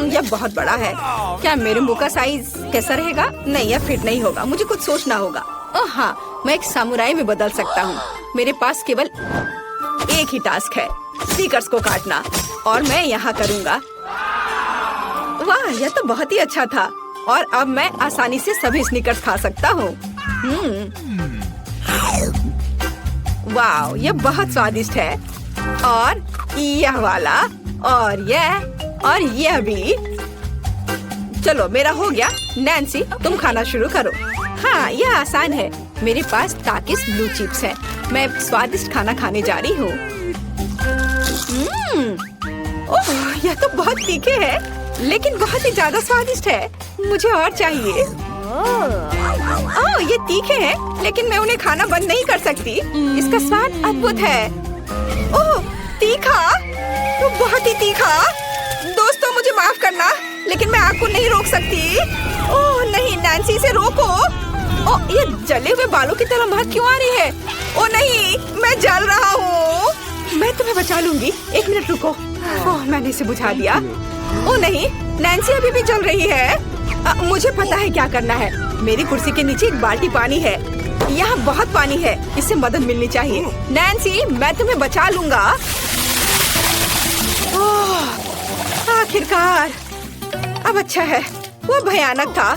यह बहुत बड़ा है। क्या मेरे मुंह का साइज कैसा रहेगा? नहीं, यह फिट नहीं होगा। मुझे कुछ सोचना होगा। ओह हाँ, मैं एक सामुराई में बदल सकता हूँ। मेरे पास केवल एक ही टास्क है, स्नीकर्स को काटना, और मैं यहाँ करूँगा। वाह यह तो बहुत ही अच्छा था, और अब मैं आसानी से सभी स्नीकर्स खा सकता हूँ। वाह यह बहुत स्वादिष्ट है। और यह वाला, और यह भी। चलो मेरा हो गया। नैन्सी तुम खाना शुरू करो। हाँ यह आसान है, मेरे पास ताकिस ब्लू चिप्स है। मैं स्वादिष्ट खाना खाने जा रही हूँ। ओह यह तो बहुत तीखे है, लेकिन बहुत ही ज्यादा स्वादिष्ट है। मुझे और चाहिए। ओह ये तीखे हैं, लेकिन मैं उन्हें खाना बंद नहीं कर सकती। इसका स्वाद अद्भुत है। ओह तीखा, तो बहुत ही तीखा। दोस्तों मुझे माफ करना, लेकिन मैं आग को नहीं रोक सकती। ओह नहीं नैन्सी, से रोको। ओह ये जले हुए बालों की तरह महक क्यों आ रही है? ओह नहीं, मैं जल रहा हूँ। मैं तुम्हें बचा लूंगी, एक मिनट रुको। ओह मैंने इसे बुझा दिया। ओह नहीं, नैन्सी अभी भी जल रही है। मुझे पता है क्या करना है। मेरी कुर्सी के नीचे एक बाल्टी पानी है। यहाँ बहुत पानी है, इससे मदद मिलनी चाहिए। नैन्सी मैं तुम्हें बचा लूंगा। ओह आखिरकार, अब अच्छा है। वो भयानक था।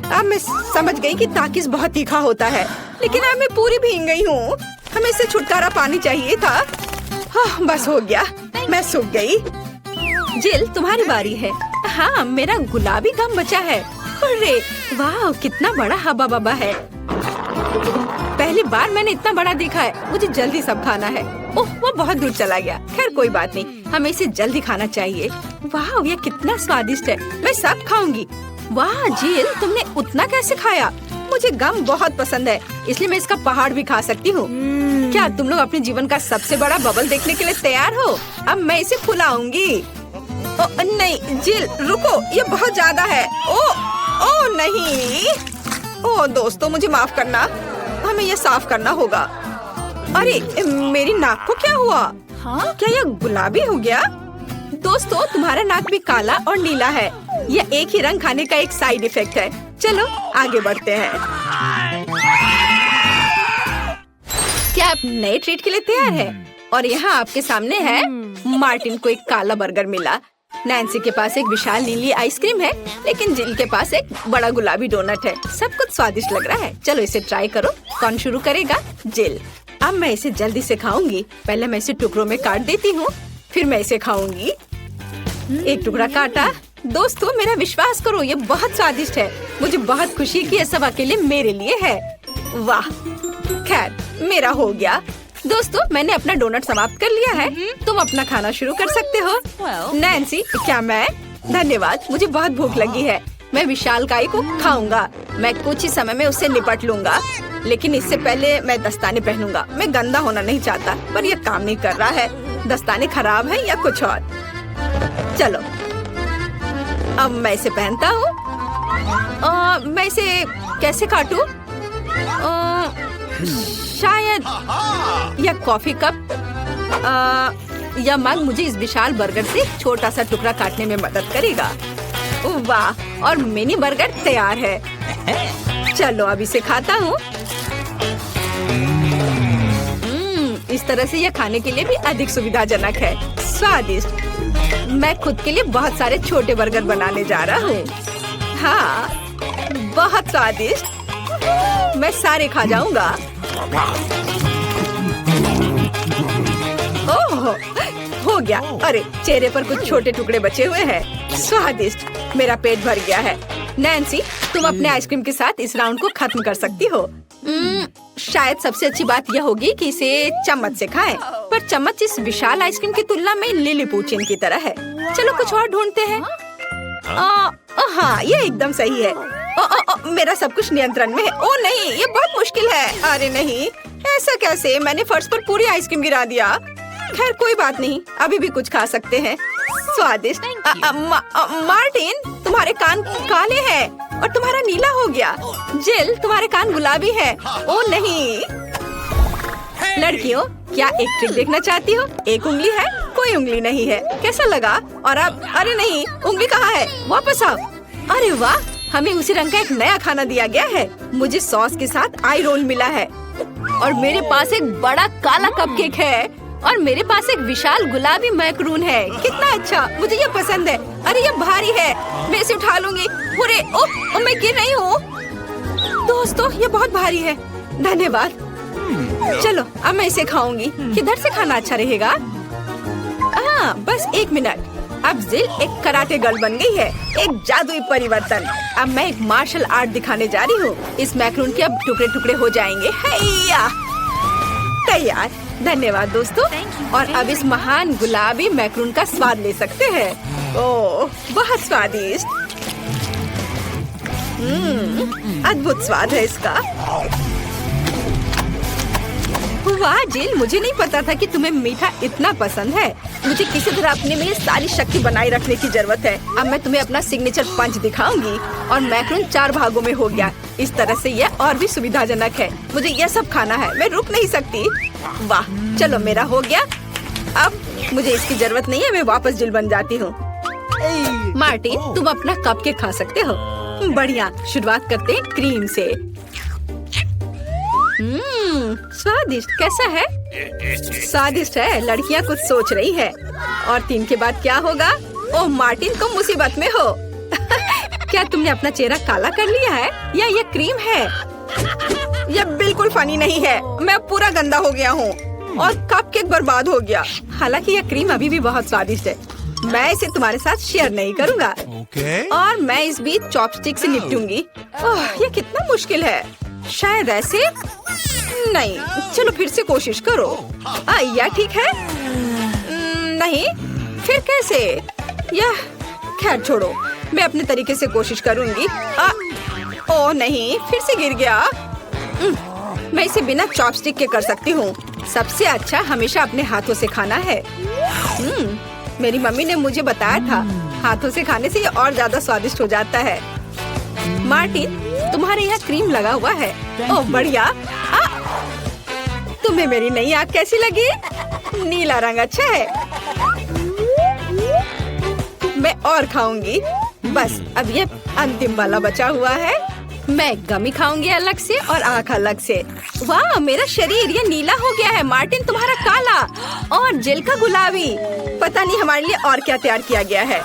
अब मैं समझ गई कि ताकिस बहुत तीखा होता है, लेकिन अब मैं पूरी भीग गई हूँ। हमें इससे छुटकारा पानी चाहिए था। हाँ, बस हो गया, मैं सूख गई। जिल तुम्हारी बारी है। हाँ मेरा गुलाबी गम बचा है। अरे वाह कितना बड़ा हब्बा बब्बा है। पहली बार मैंने इतना बड़ा देखा है। मुझे जल्दी सब खाना है। ओह वो बहुत दूर चला गया। खैर कोई बात नहीं, हमें इसे जल्दी खाना चाहिए। वाह ये कितना स्वादिष्ट है, मैं सब खाऊंगी। वाह जिल तुमने उतना कैसे खाया? मुझे गम बहुत पसंद है, इसलिए मैं इसका पहाड़ भी खा सकती हूँ। क्या तुम लोग अपने जीवन का सबसे बड़ा बबल देखने के लिए तैयार हो? अब मैं इसे फुलाऊंगी। नहीं जिल रुको, ये बहुत ज्यादा है। ओ नहीं। ओ दोस्तों मुझे माफ करना, हमें ये साफ करना होगा। अरे मेरी नाक को क्या हुआ? हाँ? क्या यह गुलाबी हो गया? दोस्तों तुम्हारा नाक भी काला और नीला है। यह एक ही रंग खाने का एक साइड इफेक्ट है। चलो आगे बढ़ते हैं। क्या आप नए ट्रीट के लिए तैयार हैं? और यहाँ आपके सामने है। मार्टिन को एक काला बर्गर मिला। नैन्सी के पास एक विशाल नीली आइसक्रीम है, लेकिन जिल के पास एक बड़ा गुलाबी डोनट है। सब कुछ स्वादिष्ट लग रहा है। चलो इसे ट्राई करो। कौन शुरू करेगा? जिल। अब मैं इसे जल्दी से खाऊंगी। पहले मैं इसे टुकड़ों में काट देती हूँ, फिर मैं इसे खाऊंगी। एक टुकड़ा काटा। दोस्तों मेरा विश्वास करो, ये बहुत स्वादिष्ट है। मुझे बहुत खुशी कि ये सब अकेले मेरे लिए है। वाह, खैर मेरा हो गया। दोस्तों मैंने अपना डोनट समाप्त कर लिया है। तुम अपना खाना शुरू कर सकते हो। नैन्सी, क्या मैं? धन्यवाद, मुझे बहुत भूख लगी है। मैं विशालकाय को खाऊंगा। मैं कुछ ही समय में उससे निपट लूंगा, लेकिन इससे पहले मैं दस्ताने पहनूंगा। मैं गंदा होना नहीं चाहता, पर यह काम नहीं कर रहा है। दस्ताने खराब है या कुछ और। चलो अब मैं इसे पहनता हूँ। मैं इसे कैसे काटूं? शायद यह कॉफी कप। यह मग मुझे इस विशाल बर्गर से छोटा सा टुकड़ा काटने में मदद करेगा। वाह, और मिनी बर्गर तैयार है। चलो अब इसे खाता हूँ। इस तरह से यह खाने के लिए भी अधिक सुविधाजनक है। स्वादिष्ट। मैं खुद के लिए बहुत सारे छोटे बर्गर बनाने जा रहा हूँ। हाँ, बहुत स्वादिष्ट। मैं सारे खा जाऊंगा। ओह, हो गया। अरे, चेहरे पर कुछ छोटे टुकड़े बचे हुए हैं। स्वादिष्ट। मेरा पेट भर गया है। नैन्सी, तुम अपने आइसक्रीम के साथ इस राउंड को खत्म कर सकती हो। शायद सबसे अच्छी बात यह होगी कि इसे चम्मच से खाएं। पर चम्मच इस विशाल आइसक्रीम की तुलना में लिलीपुचिन की तरह है। चलो कुछ और ढूंढते हैं। हाँ, ये एकदम सही है। मेरा सब कुछ नियंत्रण में है। ओ नहीं, ये बहुत मुश्किल है। अरे नहीं, ऐसा कैसे? मैंने फर्श पर पूरी आइसक्रीम गिरा दिया। खैर कोई बात नहीं, अभी भी कुछ खा सकते हैं। स्वादिष्ट। मार्टिन, तुम्हारे कान काले हैं और तुम्हारा नीला हो गया। जिल, तुम्हारे कान गुलाबी है। ओ नहीं। लड़कियों, क्या एक ट्रिक देखना चाहती हो? एक उंगली है, कोई उंगली नहीं है। कैसा लगा? और अब अरे नहीं, उंगली कहाँ है? वापस आओ। अरे वाह, हमें उसी रंग का एक नया खाना दिया गया है। मुझे सॉस के साथ आई रोल मिला है और मेरे पास एक बड़ा काला कपकेक है और मेरे पास एक विशाल गुलाबी मैक्रून है। कितना अच्छा, मुझे ये पसंद है। अरे ये भारी है, मैं इसे उठा लूंगी। अरे ओह, मैं गिर रही हूँ। दोस्तों, ये बहुत भारी है। धन्यवाद। चलो अब मैं इसे खाऊंगी। किधर से खाना अच्छा रहेगा? बस एक मिनट। अब जिल एक कराटे गर्ल बन गई है। एक जादुई परिवर्तन। अब मैं एक मार्शल आर्ट दिखाने जा रही हूँ। इस मैक्रून के अब टुकड़े टुकड़े हो जाएंगे। हैया, तैयार। धन्यवाद दोस्तों। और अब इस महान गुलाबी मैक्रून का स्वाद ले सकते हैं। ओह, बहुत स्वादिष्ट। अद्भुत स्वाद है इसका। वाह जिल, मुझे नहीं पता था कि तुम्हें मीठा इतना पसंद है। मुझे किसी तरह अपने में सारी शक्ति बनाए रखने की जरूरत है। अब मैं तुम्हें अपना सिग्नेचर पंच दिखाऊंगी। और मैक्रून 4 भागों में हो गया। इस तरह से यह और भी सुविधाजनक है। मुझे यह सब खाना है, मैं रुक नहीं सकती। वाह, चलो मेरा हो गया। अब मुझे इसकी जरूरत नहीं है, मैं वापस जिल बन जाती हूँ। मार्टिन, तुम अपना कपकेक खा सकते हो। बढ़िया, शुरुआत करते हैं क्रीम से। स्वादिष्ट। कैसा है? स्वादिष्ट है। लड़कियाँ कुछ सोच रही है। और 3 के बाद क्या होगा? ओह, मार्टिन तुम मुसीबत में हो। क्या तुमने अपना चेहरा काला कर लिया है या ये क्रीम है? यह बिल्कुल फनी नहीं है। मैं पूरा गंदा हो गया हूँ और कपकेक बर्बाद हो गया। हालांकि यह क्रीम अभी भी बहुत स्वादिष्ट है। मैं इसे तुम्हारे साथ शेयर नहीं करूँगा। और मैं इस बीच चॉपस्टिक से निपटूंगी। ओह, ये कितना मुश्किल है। शायद ऐसे नहीं। चलो फिर से कोशिश करो। यह ठीक है? नहीं, फिर कैसे? यह खैर छोड़ो, मैं अपने तरीके से कोशिश करूंगी। ओह नहीं, फिर से गिर गया। मैं इसे बिना चॉपस्टिक के कर सकती हूँ। सबसे अच्छा हमेशा अपने हाथों से खाना है। मेरी मम्मी ने मुझे बताया था, हाथों से खाने से ये और ज्यादा स्वादिष्ट हो जाता है। मार्टिन, तुम्हारे यहाँ क्रीम लगा हुआ है। ओह बढ़िया। तुम्हें मेरी नई आँख कैसी लगी? नीला रंग अच्छा है। मैं और खाऊंगी। बस अब ये अंतिम वाला बचा हुआ है। मैं गमी खाऊंगी अलग से और आँख अलग से। वाह, मेरा शरीर ये नीला हो गया है। मार्टिन तुम्हारा काला और जिल का गुलाबी। पता नहीं हमारे लिए और क्या तैयार किया गया है।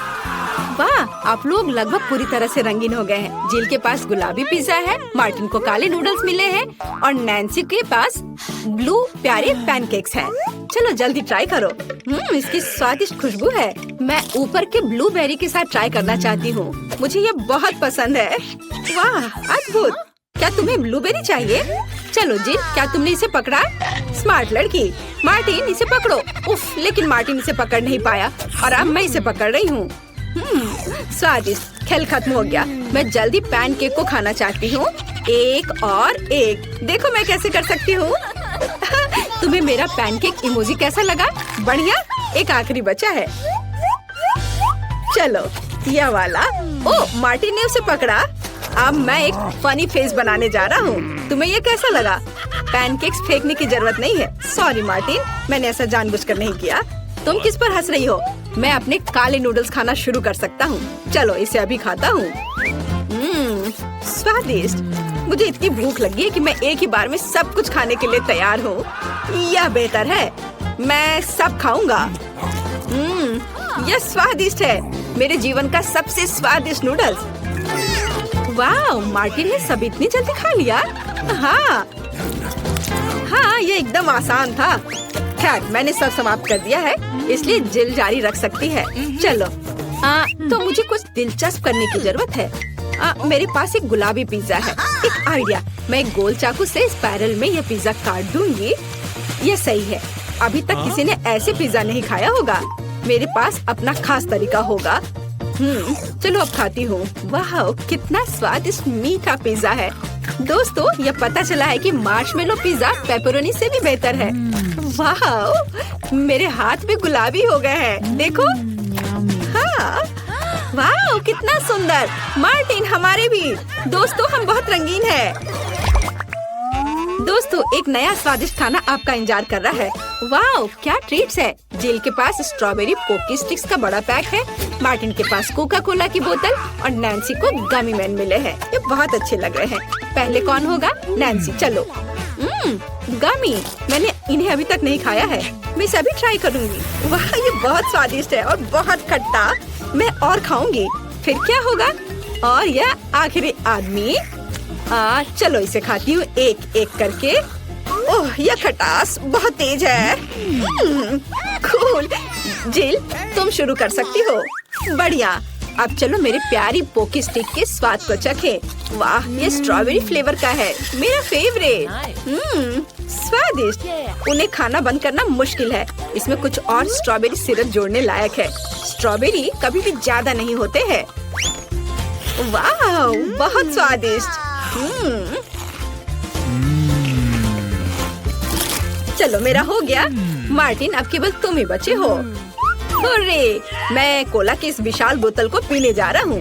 वाह, आप लोग लगभग पूरी तरह से रंगीन हो गए हैं। जिल के पास गुलाबी पिज्जा है, मार्टिन को काले नूडल्स मिले हैं और नैन्सी के पास ब्लू प्यारे पैनकेक्स हैं। चलो जल्दी ट्राई करो। इसकी स्वादिष्ट खुशबू है। मैं ऊपर के ब्लूबेरी के साथ ट्राई करना चाहती हूँ। मुझे ये बहुत पसंद है। वाह, अद्भुत। क्या तुम्हें ब्लूबेरी चाहिए? चलो जिल, क्या तुमने इसे पकड़ा? स्मार्ट लड़की। मार्टिन, इसे पकड़ो। उफ, लेकिन मार्टिन इसे पकड़ नहीं पाया और अब मैं इसे पकड़ रही हूँ। स्वादिष्ट। खेल खत्म हो गया। मैं जल्दी पैनकेक को खाना चाहती हूँ। एक और एक। देखो मैं कैसे कर सकती हूँ। तुम्हें मेरा पैनकेक इमोजी कैसा लगा? बढ़िया। एक आखिरी बचा है। चलो यह वाला। ओह, मार्टिन ने उसे पकड़ा। अब मैं एक फनी फेस बनाने जा रहा हूँ। तुम्हें ये कैसा लगा? पैनकेक्स फेंकने की जरूरत नहीं है। सॉरी मार्टिन, मैंने ऐसा जानबूझकर नहीं किया। तुम किस पर हंस रही हो? मैं अपने काले नूडल्स खाना शुरू कर सकता हूँ। चलो इसे अभी खाता हूँ। स्वादिष्ट। मुझे इतनी भूख लगी है कि मैं एक ही बार में सब कुछ खाने के लिए तैयार हूँ। यह बेहतर है, मैं सब खाऊंगा। यह स्वादिष्ट है, मेरे जीवन का सबसे स्वादिष्ट नूडल्स। वाह, मार्टिन ने सब इतनी जल्दी खा लिया। हाँ, ये एकदम आसान था। खैर, मैंने सब समाप्त कर दिया है, इसलिए जिल जारी रख सकती है। चलो, तो मुझे कुछ दिलचस्प करने की जरूरत है। मेरे पास एक गुलाबी पिज्जा है। एक आइडिया, मैं एक गोल चाकू से स्पाइरल में यह पिज्जा काट दूंगी। यह सही है। अभी तक किसी ने ऐसे पिज्जा नहीं खाया होगा। मेरे पास अपना खास तरीका होगा। चलो अब खाती हूँ। वाह, कितना स्वादिष्ट मीठा पिज्जा है। दोस्तों, यह पता चला है कि मार्शमेलो पिज्जा पेपरोनी से भी बेहतर है। वाह, मेरे हाथ भी गुलाबी हो गए हैं। देखो। हाँ, वाह, कितना सुंदर। मार्टिन, हमारे भी। दोस्तों, हम बहुत रंगीन हैं। दोस्तों, एक नया स्वादिष्ट खाना आपका इंतजार कर रहा है। वाह, क्या ट्रीट्स है। जिल के पास स्ट्रॉबेरी पोकी स्टिक्स का बड़ा पैक है। मार्टिन के पास कोका कोला की बोतल और नैन्सी को गमी मैन मिले हैं। ये बहुत अच्छे लग रहे हैं। पहले कौन होगा? नैन्सी। चलो। गमी, मैंने इन्हें अभी तक नहीं खाया है। मैं इसे अभी ट्राई करूंगी। वाह, ये बहुत स्वादिष्ट है और बहुत खट्टा। मैं और खाऊंगी। फिर क्या होगा? और यह आखिरी आदमी। चलो इसे खाती हूँ एक एक करके। ओह, यह खटास बहुत तेज है। कूल। जिल, तुम शुरू कर सकती हो। बढ़िया। अब चलो मेरी प्यारी पोकी स्टिक के स्वाद को चखें। वाह, ये स्ट्रॉबेरी फ्लेवर का है, मेरा फेवरेट। स्वादिष्ट। उन्हें खाना बंद करना मुश्किल है। इसमें कुछ और स्ट्रॉबेरी सिरप जोड़ने लायक है। स्ट्रॉबेरी कभी भी ज्यादा नहीं होते हैं। वाह, बहुत स्वादिष्ट। चलो, मेरा हो गया। मार्टिन, अब केवल तुम ही बचे हो। हुर्रे, मैं कोला की इस विशाल बोतल को पीने जा रहा हूँ।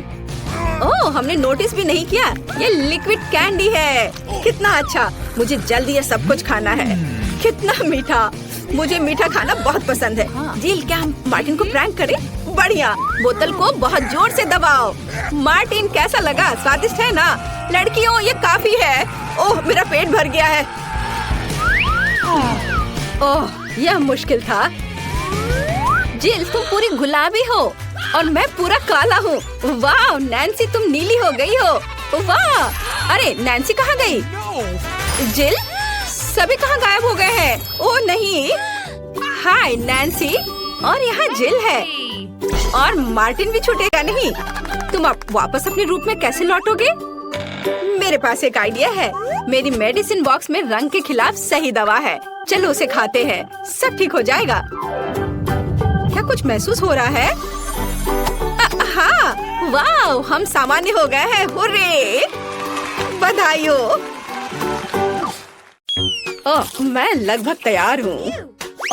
ओह, हमने नोटिस भी नहीं किया। ये लिक्विड कैंडी है। कितना अच्छा। मुझे जल्दी ये सब कुछ खाना है। कितना मीठा। मुझे मीठा खाना बहुत पसंद है। जिल, क्या हम मार्टिन को प्रैंक करें? बढ़िया। बोतल को बहुत जोर से दबाओ। मार्टिन, कैसा लगा? स्वादिष्ट है ना? लड़कियों, ये काफी है। ओह, मेरा पेट भर गया है। ओह, यह मुश्किल था। जिल, तुम पूरी गुलाबी हो और मैं पूरा काला हूँ। वाह, नैन्सी, तुम नीली हो गई हो। वाह, अरे नैन्सी कहाँ गई? जिल, सभी कहाँ गायब हो गए हैं? ओह नहीं। हाय नैन्सी, और यहाँ जिल है और मार्टिन भी छूटेगा नहीं। तुम अब वापस अपने रूप में कैसे लौटोगे? मेरे पास एक आइडिया है। मेरी मेडिसिन बॉक्स में रंग के खिलाफ सही दवा है। चलो उसे खाते हैं, सब ठीक हो जाएगा। क्या कुछ महसूस हो रहा है? हाँ, वाह, हम सामान्य हो गए हैं। हुर्रे, बधाई हो। ओह, मैं लगभग तैयार हूँ।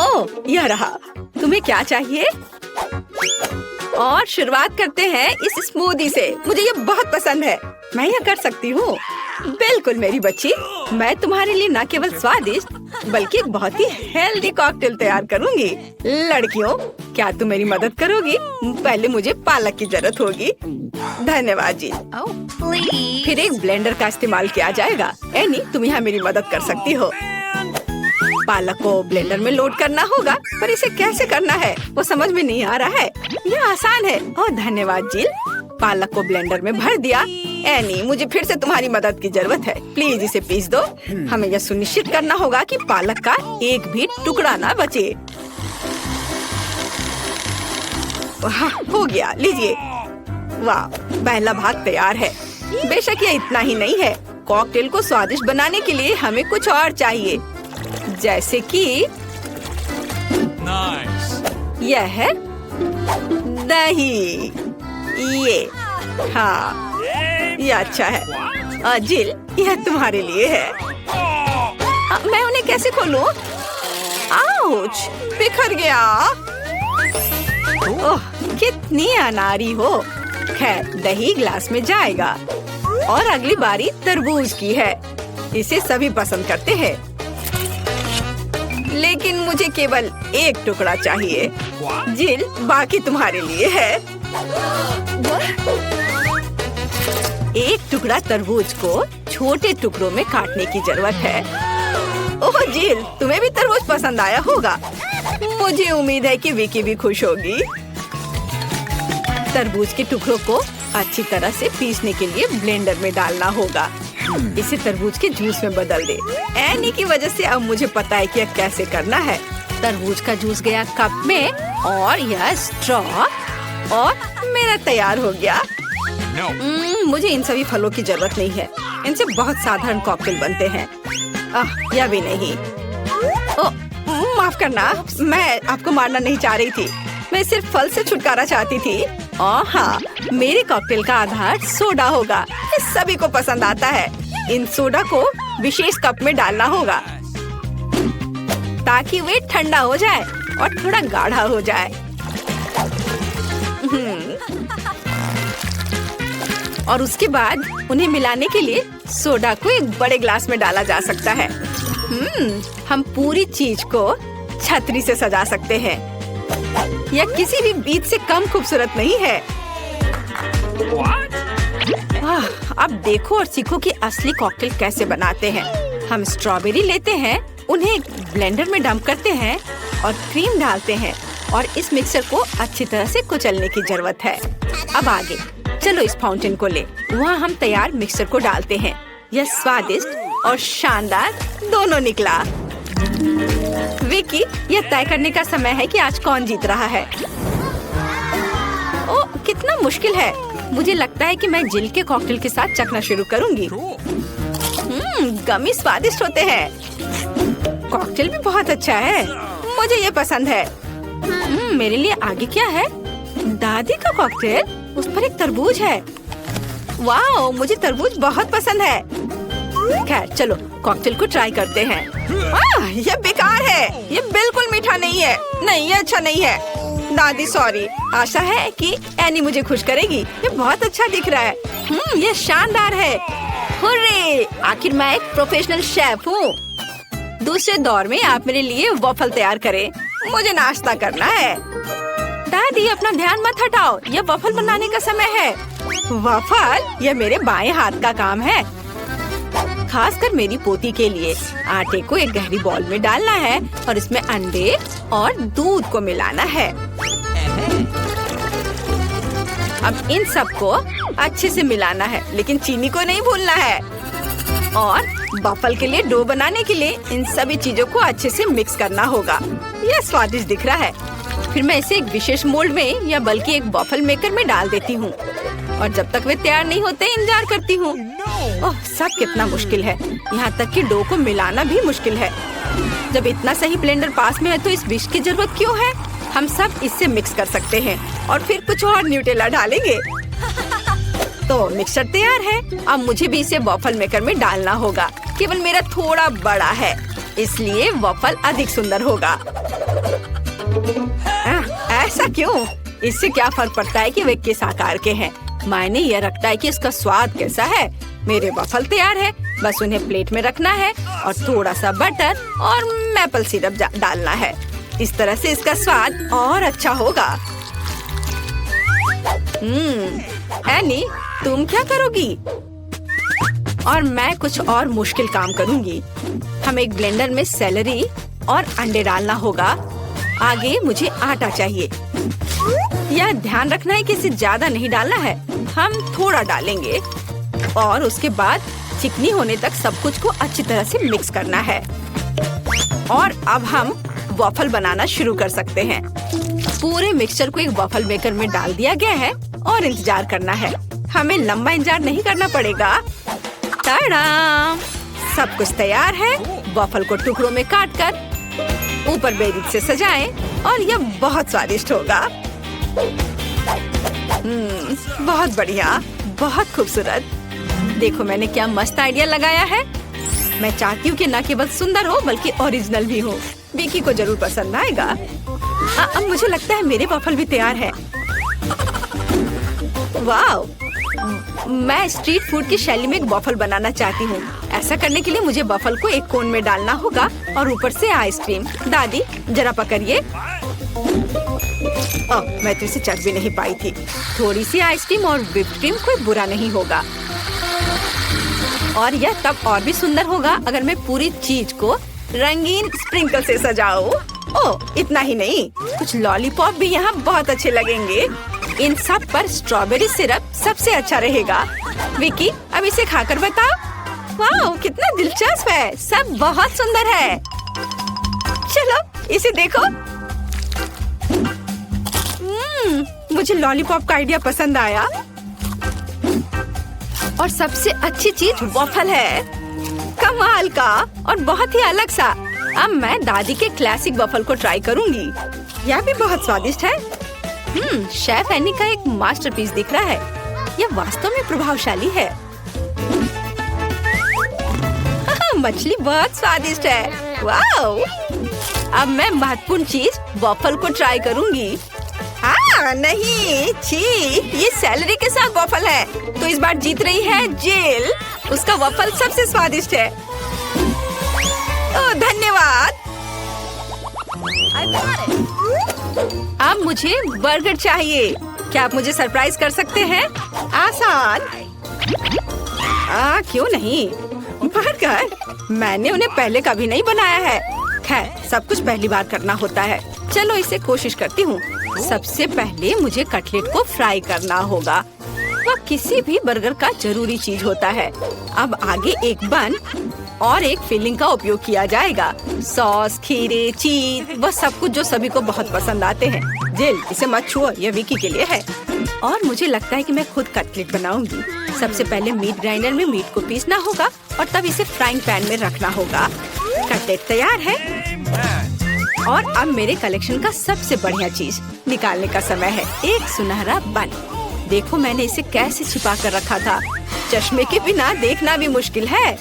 ओह, यह रहा। तुम्हें क्या चाहिए? और शुरुआत करते हैं इस स्मूदी से। मुझे ये बहुत पसंद है। मैं यह कर सकती हूँ। बिल्कुल मेरी बच्ची, मैं तुम्हारे लिए न केवल स्वादिष्ट बल्कि एक बहुत ही हेल्दी कॉकटेल तैयार करूँगी। लड़कियों, क्या तुम मेरी मदद करोगी? पहले मुझे पालक की जरूरत होगी। धन्यवाद जी। फिर एक ब्लेंडर का इस्तेमाल किया जाएगा। एनी, तुम यहाँ मेरी मदद कर सकती हो। पालक को ब्लेंडर में लोड करना होगा, पर इसे कैसे करना है वो समझ में नहीं आ रहा है। यह आसान है। ओह धन्यवाद जिल। पालक को ब्लेंडर में भर दिया। एनी, मुझे फिर से तुम्हारी मदद की जरूरत है। प्लीज इसे पीस दो। हमें यह सुनिश्चित करना होगा कि पालक का एक भी टुकड़ा ना बचे। वाह, हो गया। लीजिए। वाह, पहला भाग तैयार है। बेशक यह इतना ही नहीं है। कॉकटेल को स्वादिष्ट बनाने के लिए हमें कुछ और चाहिए, जैसे कि यह है दही। ये, हाँ, ये अच्छा है। जिल, यह तुम्हारे लिए है। मैं उन्हें कैसे खोलूं? आउच, बिखर गया। ओह, कितनी अनारी हो। खैर, दही ग्लास में जाएगा। और अगली बारी तरबूज की है। इसे सभी पसंद करते हैं, लेकिन मुझे केवल एक टुकड़ा चाहिए। जिल, बाकी तुम्हारे लिए है। एक टुकड़ा तरबूज को छोटे टुकड़ों में काटने की जरूरत है। ओह जिल, तुम्हें भी तरबूज पसंद आया होगा। मुझे उम्मीद है कि विकी भी खुश होगी। तरबूज के टुकड़ों को अच्छी तरह से पीसने के लिए ब्लेंडर में डालना होगा। इसे तरबूज के जूस में बदल दे। एनी की वजह से अब मुझे पता है कि यह कैसे करना है। तरबूज का जूस गया कप में और यह स्ट्रॉ और मेरा तैयार हो गया। मुझे इन सभी फलों की जरूरत नहीं है। इनसे बहुत साधारण कॉकटेल बनते हैं। यह भी नहीं। माफ करना, मैं आपको मारना नहीं चाह रही थी। मैं सिर्फ फल से छुटकारा चाहती थी। हाँ, मेरे कॉकटेल का आधार सोडा होगा। ये सभी को पसंद आता है। इन सोडा को विशेष कप में डालना होगा ताकि वे ठंडा हो जाए और थोड़ा गाढ़ा हो जाए। और उसके बाद उन्हें मिलाने के लिए सोडा को एक बड़े ग्लास में डाला जा सकता है। हम पूरी चीज को छतरी से सजा सकते हैं। यह किसी भी बीज से कम खूबसूरत नहीं है। अब देखो और सीखो कि असली कॉकटेल कैसे बनाते हैं। हम स्ट्रॉबेरी लेते हैं, उन्हें ब्लेंडर में डंप करते हैं और क्रीम डालते हैं और इस मिक्सर को अच्छी तरह से कुचलने की जरूरत है। अब आगे चलो इस फाउंटेन को ले। वहाँ हम तैयार मिक्सर को डालते हैं। यह स्वादिष्ट और शानदार दोनों निकला। विकी, यह तय करने का समय है कि आज कौन जीत रहा है। ओह, कितना मुश्किल है। मुझे लगता है कि मैं जिल के कॉकटेल के साथ चखना शुरू करूंगी। गमी स्वादिष्ट होते हैं। कॉकटेल भी बहुत अच्छा है। मुझे ये पसंद है। मेरे लिए आगे क्या है? दादी का कॉकटेल, उस पर एक तरबूज है। वाह, मुझे तरबूज बहुत पसंद है। खैर चलो कॉकटेल को ट्राई करते हैं। यह बेकार है। यह बिल्कुल मीठा नहीं है। नहीं, यह अच्छा नहीं है। दादी सॉरी। आशा है कि एनी मुझे खुश करेगी। ये बहुत अच्छा दिख रहा है। यह शानदार है। हुर्रे! आखिर मैं एक प्रोफेशनल शेफ हूँ। दूसरे दौर में आप मेरे लिए वॉफल तैयार करें। मुझे नाश्ता करना है। दादी अपना ध्यान मत हटाओ। यह वॉफल बनाने का समय है। वॉफल? यह मेरे बाएं हाथ का काम है। खासकर मेरी पोती के लिए। आटे को एक गहरी बॉल में डालना है और इसमें अंडे और दूध को मिलाना है। अब इन सबको अच्छे से मिलाना है, लेकिन चीनी को नहीं भूलना है। और वॉफल के लिए डो बनाने के लिए इन सभी चीजों को अच्छे से मिक्स करना होगा। यह स्वादिष्ट दिख रहा है। फिर मैं इसे एक विशेष मोल्ड में या बल्कि एक वॉफल मेकर में डाल देती हूँ और जब तक वे तैयार नहीं होते इंतजार करती हूँ। ओह, सब कितना मुश्किल है। यहाँ तक कि डो को मिलाना भी मुश्किल है। जब इतना सही ब्लेंडर पास में है तो इस विश की जरूरत क्यों है? हम सब इससे मिक्स कर सकते हैं और फिर कुछ और न्यूटेला डालेंगे। तो मिक्सचर तैयार है। अब मुझे भी इसे वॉफल मेकर में डालना होगा। केवल मेरा थोड़ा बड़ा है, इसलिए वॉफल अधिक सुंदर होगा। ऐसा क्यों? इससे क्या फर्क पड़ता है कि वे किस आकार के हैं? मायने यह रखता है कि इसका स्वाद कैसा है। मेरे वॉफल तैयार है, बस उन्हें प्लेट में रखना है और थोड़ा सा बटर और मैपल सिरप डालना है। इस तरह से इसका स्वाद और अच्छा होगा। एनी, तुम क्या करोगी? और मैं कुछ और मुश्किल काम करूंगी। हम एक ब्लेंडर में सेलरी और अंडे डालना होगा। आगे मुझे आटा चाहिए। यह ध्यान रखना है कि इसे ज्यादा नहीं डालना है। हम थोड़ा डालेंगे और उसके बाद चिकनी होने तक सब कुछ को अच्छी तरह से मिक्स करना है। और अब हम वॉफल बनाना शुरू कर सकते हैं। पूरे मिक्सचर को एक वॉफल मेकर में डाल दिया गया है और इंतजार करना है। हमें लंबा इंतजार नहीं करना पड़ेगा। टाडा! सब कुछ तैयार है। वॉफल को टुकड़ों में काटकर ऊपर बेरीज से सजाएं और यह बहुत स्वादिष्ट होगा। बहुत बढ़िया, बहुत खूबसूरत। देखो मैंने क्या मस्त आइडिया लगाया है। मैं चाहती हूँ कि न केवल सुंदर हो बल्कि ओरिजिनल भी हो। विकी को जरूर पसंद आएगा। अब मुझे लगता है मेरे वॉफल भी तैयार है। वाह! मैं स्ट्रीट फूड की शैली में एक वॉफल बनाना चाहती हूँ। ऐसा करने के लिए मुझे वफल को एक कोन में डालना होगा और ऊपर से आइसक्रीम। दादी जरा पकड़िए। मैं तो इसे चख भी नहीं पाई थी। थोड़ी सी आइसक्रीम और व्हिप्ड क्रीम कोई बुरा नहीं होगा, और यह तब और भी सुंदर होगा अगर मैं पूरी चीज को रंगीन स्प्रिंकल से सजाऊं। ओह, इतना ही नहीं, कुछ लॉलीपॉप भी यहाँ बहुत अच्छे लगेंगे। इन सब पर स्ट्रॉबेरी सिरप सबसे अच्छा रहेगा। विकी, अब इसे खाकर बताओ। वाह, कितना दिलचस्प है, सब बहुत सुंदर है। चलो इसे देखो। मुझे लॉलीपॉप का आइडिया पसंद आया, और सबसे अच्छी चीज वॉफल है, कमाल का और बहुत ही अलग सा। अब मैं दादी के क्लासिक वॉफल को ट्राई करूंगी। यह भी बहुत स्वादिष्ट है। शेफ एनी का एक मास्टरपीस दिख रहा है। यह वास्तव में प्रभावशाली है। मछली बहुत स्वादिष्ट है। वाओ! अब मैं महत्वपूर्ण चीज वॉफल को ट्राई करूंगी। नहीं, छी, ये सैलरी के साथ वॉफल है, तो इस बार जीत रही है जेल। उसका वॉफल सबसे स्वादिष्ट है। ओह, धन्यवाद। अब मुझे बर्गर चाहिए। क्या आप मुझे सरप्राइज कर सकते हैं? आसान। क्यों नहीं? बर्गर, मैंने उन्हें पहले कभी नहीं बनाया है। खैर, सब कुछ पहली बार करना होता है। चलो इसे कोशिश करती हूँ। सबसे पहले मुझे कटलेट को फ्राई करना होगा। वह किसी भी बर्गर का जरूरी चीज होता है। अब आगे एक बन और एक फिलिंग का उपयोग किया जाएगा। सॉस, खीरे, चीज, वह सब कुछ जो सभी को बहुत पसंद आते हैं। जिल, इसे मत छुओ, यह विकी के लिए है। और मुझे लगता है कि मैं खुद कटलेट बनाऊंगी। सबसे पहले मीट ग्राइंडर में मीट को पीसना होगा और तब इसे फ्राइंग पैन में रखना होगा। कटलेट तैयार है। और अब मेरे कलेक्शन का सबसे बढ़िया चीज निकालने का समय है। एक सुनहरा बन। देखो मैंने इसे कैसे छिपा कर रखा था। चश्मे के बिना देखना भी मुश्किल है।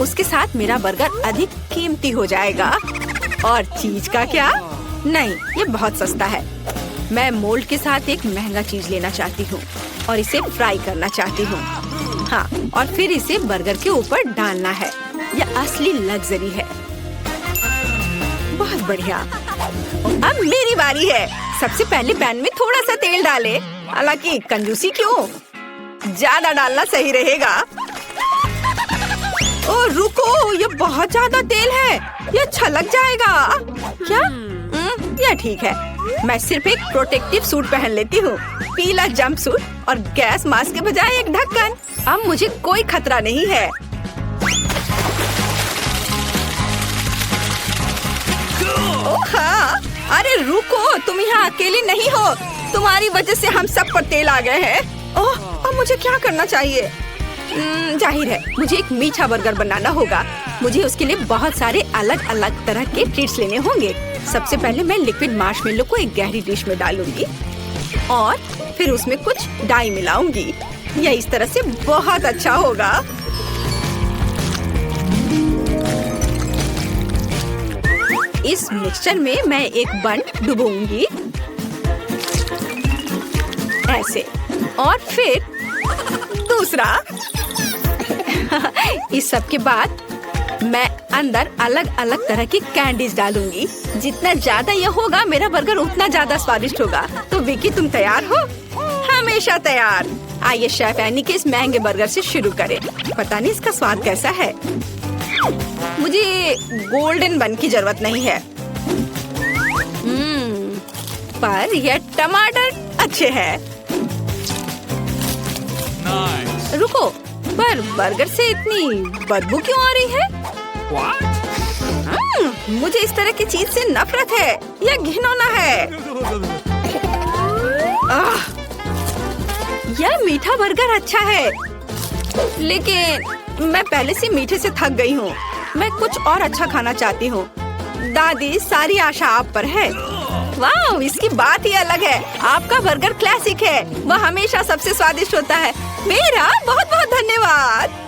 उसके साथ मेरा बर्गर अधिक कीमती हो जाएगा। और चीज का क्या? नहीं, ये बहुत सस्ता है। मैं मोल्ड के साथ एक महंगा चीज लेना चाहती हूँ और इसे फ्राई करना चाहती हूँ। हाँ, और फिर इसे बर्गर के ऊपर डालना है। यह असली लग्जरी है। बहुत बढ़िया। अब मेरी बारी है। सबसे पहले पैन में थोड़ा सा तेल डालें। हालांकि कंजूसी क्यों, ज्यादा डालना सही रहेगा। ओ रुको, ये बहुत ज्यादा तेल है, ये छलक जाएगा। क्या? यह ठीक है। मैं सिर्फ एक प्रोटेक्टिव सूट पहन लेती हूँ, पीला जंप सूट और गैस मास्क के बजाय एक ढक्कन। अब मुझे कोई खतरा नहीं है। ओह हाँ, अरे रुको, तुम यहाँ अकेली नहीं हो। तुम्हारी वजह से हम सब पर तेल आ गए हैं। ओह, अब मुझे क्या करना चाहिए? जाहिर है मुझे एक मीठा बर्गर बनाना होगा। मुझे उसके लिए बहुत सारे अलग अलग तरह के ट्रीट्स लेने होंगे। सबसे पहले मैं लिक्विड मार्शमेलो को एक गहरी डिश में डालूंगी और फिर उसमें कुछ डाई मिलाऊंगी। यह इस तरह से बहुत अच्छा होगा। इस मिक्सचर में मैं एक बन डुबोऊंगी ऐसे, और फिर दूसरा। इस सब के बाद मैं अंदर अलग अलग तरह की कैंडीज डालूंगी। जितना ज्यादा यह होगा मेरा बर्गर उतना ज्यादा स्वादिष्ट होगा। तो विकी, तुम तैयार हो? हमेशा तैयार। आइए शेफ एनी के इस महंगे बर्गर से शुरू करें। पता नहीं इसका स्वाद कैसा है। मुझे गोल्डन बन की जरूरत नहीं है, पर यह टमाटर अच्छे हैं। Nice. रुको, पर बर्गर से इतनी बदबू क्यों आ रही है? What? मुझे इस तरह की चीज से नफरत है। यह घिनौना है। यह मीठा बर्गर अच्छा है, लेकिन मैं पहले से मीठे से थक गई हूँ। मैं कुछ और अच्छा खाना चाहती हूँ। दादी, सारी आशा आप पर है। वाह, इसकी बात ही अलग है। आपका बर्गर क्लासिक है, वह हमेशा सबसे स्वादिष्ट होता है। मेरा बहुत बहुत धन्यवाद।